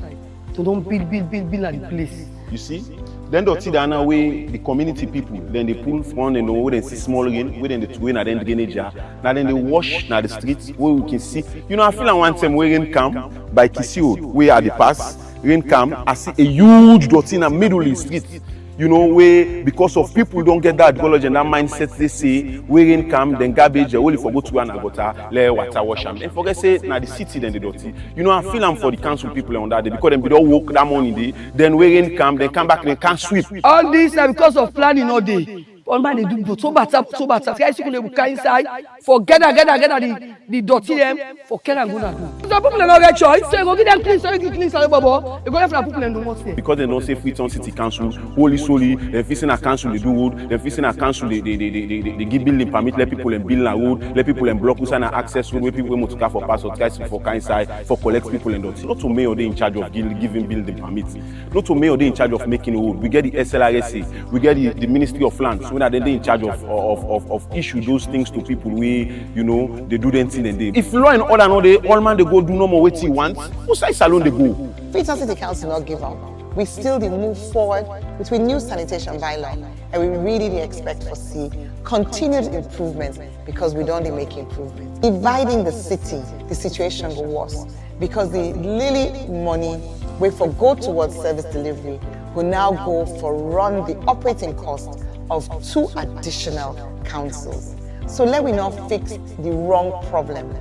So don't build at the place. You see? Then dirty the way the community people, then they pull from and where they see small rain, where then they twin and then the drainage. Now then they wash now the streets where we can see. You know, I feel like one time where rain come by Kisio, where at the pass, rain come, I see a huge dirty in the middle of the street. You know, where because of people don't get that ideology and that mindset, they say, where rain come, then garbage, they only forgot to run a gutter, let water wash them. And forget say, now the city, then the dirty. You know, I feel I'm for the council people on that day because them don't work that morning, then where rain come, then come back, then can't sweep. All this is because of planning all day. All man they do so bad. Guys, you can go inside, forget the dirty them, forget and go now. So people don't get choice. So you go give them clean, so you clean, so babo. You go left for people and do what say. Because they don't say Freetown City Council, holy solely, they're facing a council they do road, they're facing a council they give building permit, let people and build a road, let people and block us and access road where people want to car for pass or guys for kind side, for collect people and not to mayor they in charge of giving building permits, not to mayor they in charge of making a road. We get the SLRSA, we get the Ministry of Lands. So that they're in charge of issue those things to people where, you know, they do them thing and they. If law and order no they all man they go do no more what he wants, who size alone they go? Freetown City Council not give up. We still did move forward with a new sanitation bylaw, and we really expect to see continued improvement because we don't make improvement. Dividing the city, the situation go worse because the Lily money we for go towards service delivery will now go for run the operating cost of 2 additional councils. So let we not fix the wrong problem.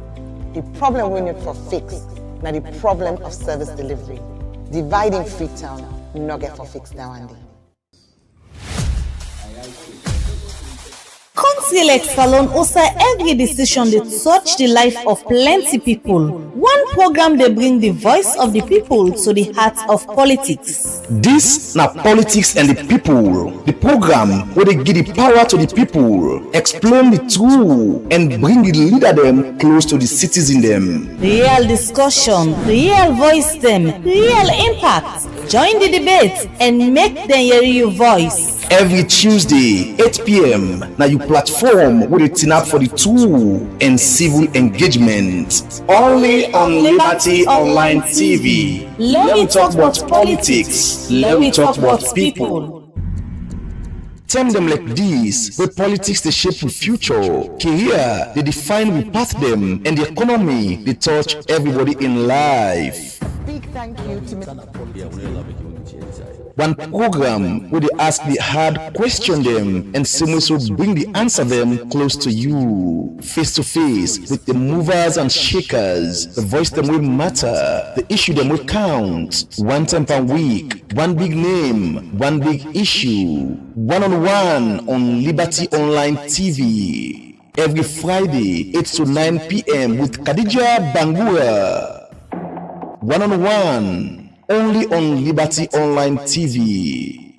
The problem we need for fix, now the problem of service delivery. Dividing Freetown, not get for fix now and then. Council Salon also every decision they touch the life of plenty people. One program they bring the voice of the people to the heart of politics. This na politics and the people. The program where they give the power to the people, explain the truth, and bring the leader them close to the citizen them. Real discussion, real voice them, real impact. Join the debate and make them hear your voice. Every Tuesday, 8 p.m. Now you platform with a tin up for the tool and civil engagement. Only on Liberty Online TV. Let me talk about politics. Let me talk about people. Term them like this, where politics they shape the future, career they define we path them, and the economy they touch everybody in life. Big thank you to Mr. One program where they ask the hard question them and so bring the answer them close to you, face to face with the movers and shakers. The voice them will matter, the issue them will count. One time per week, one big name, one big issue. One-on-one on Liberty Online TV. Every Friday, 8 to 9 p.m. with Khadija Bangura. One-on-one. Only on Liberty Online TV.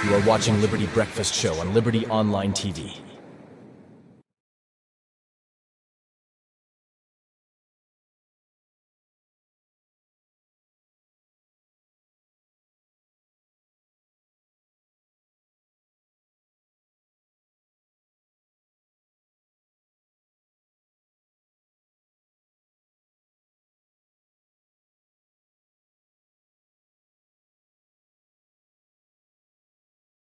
You are watching Liberty Breakfast Show on Liberty Online TV.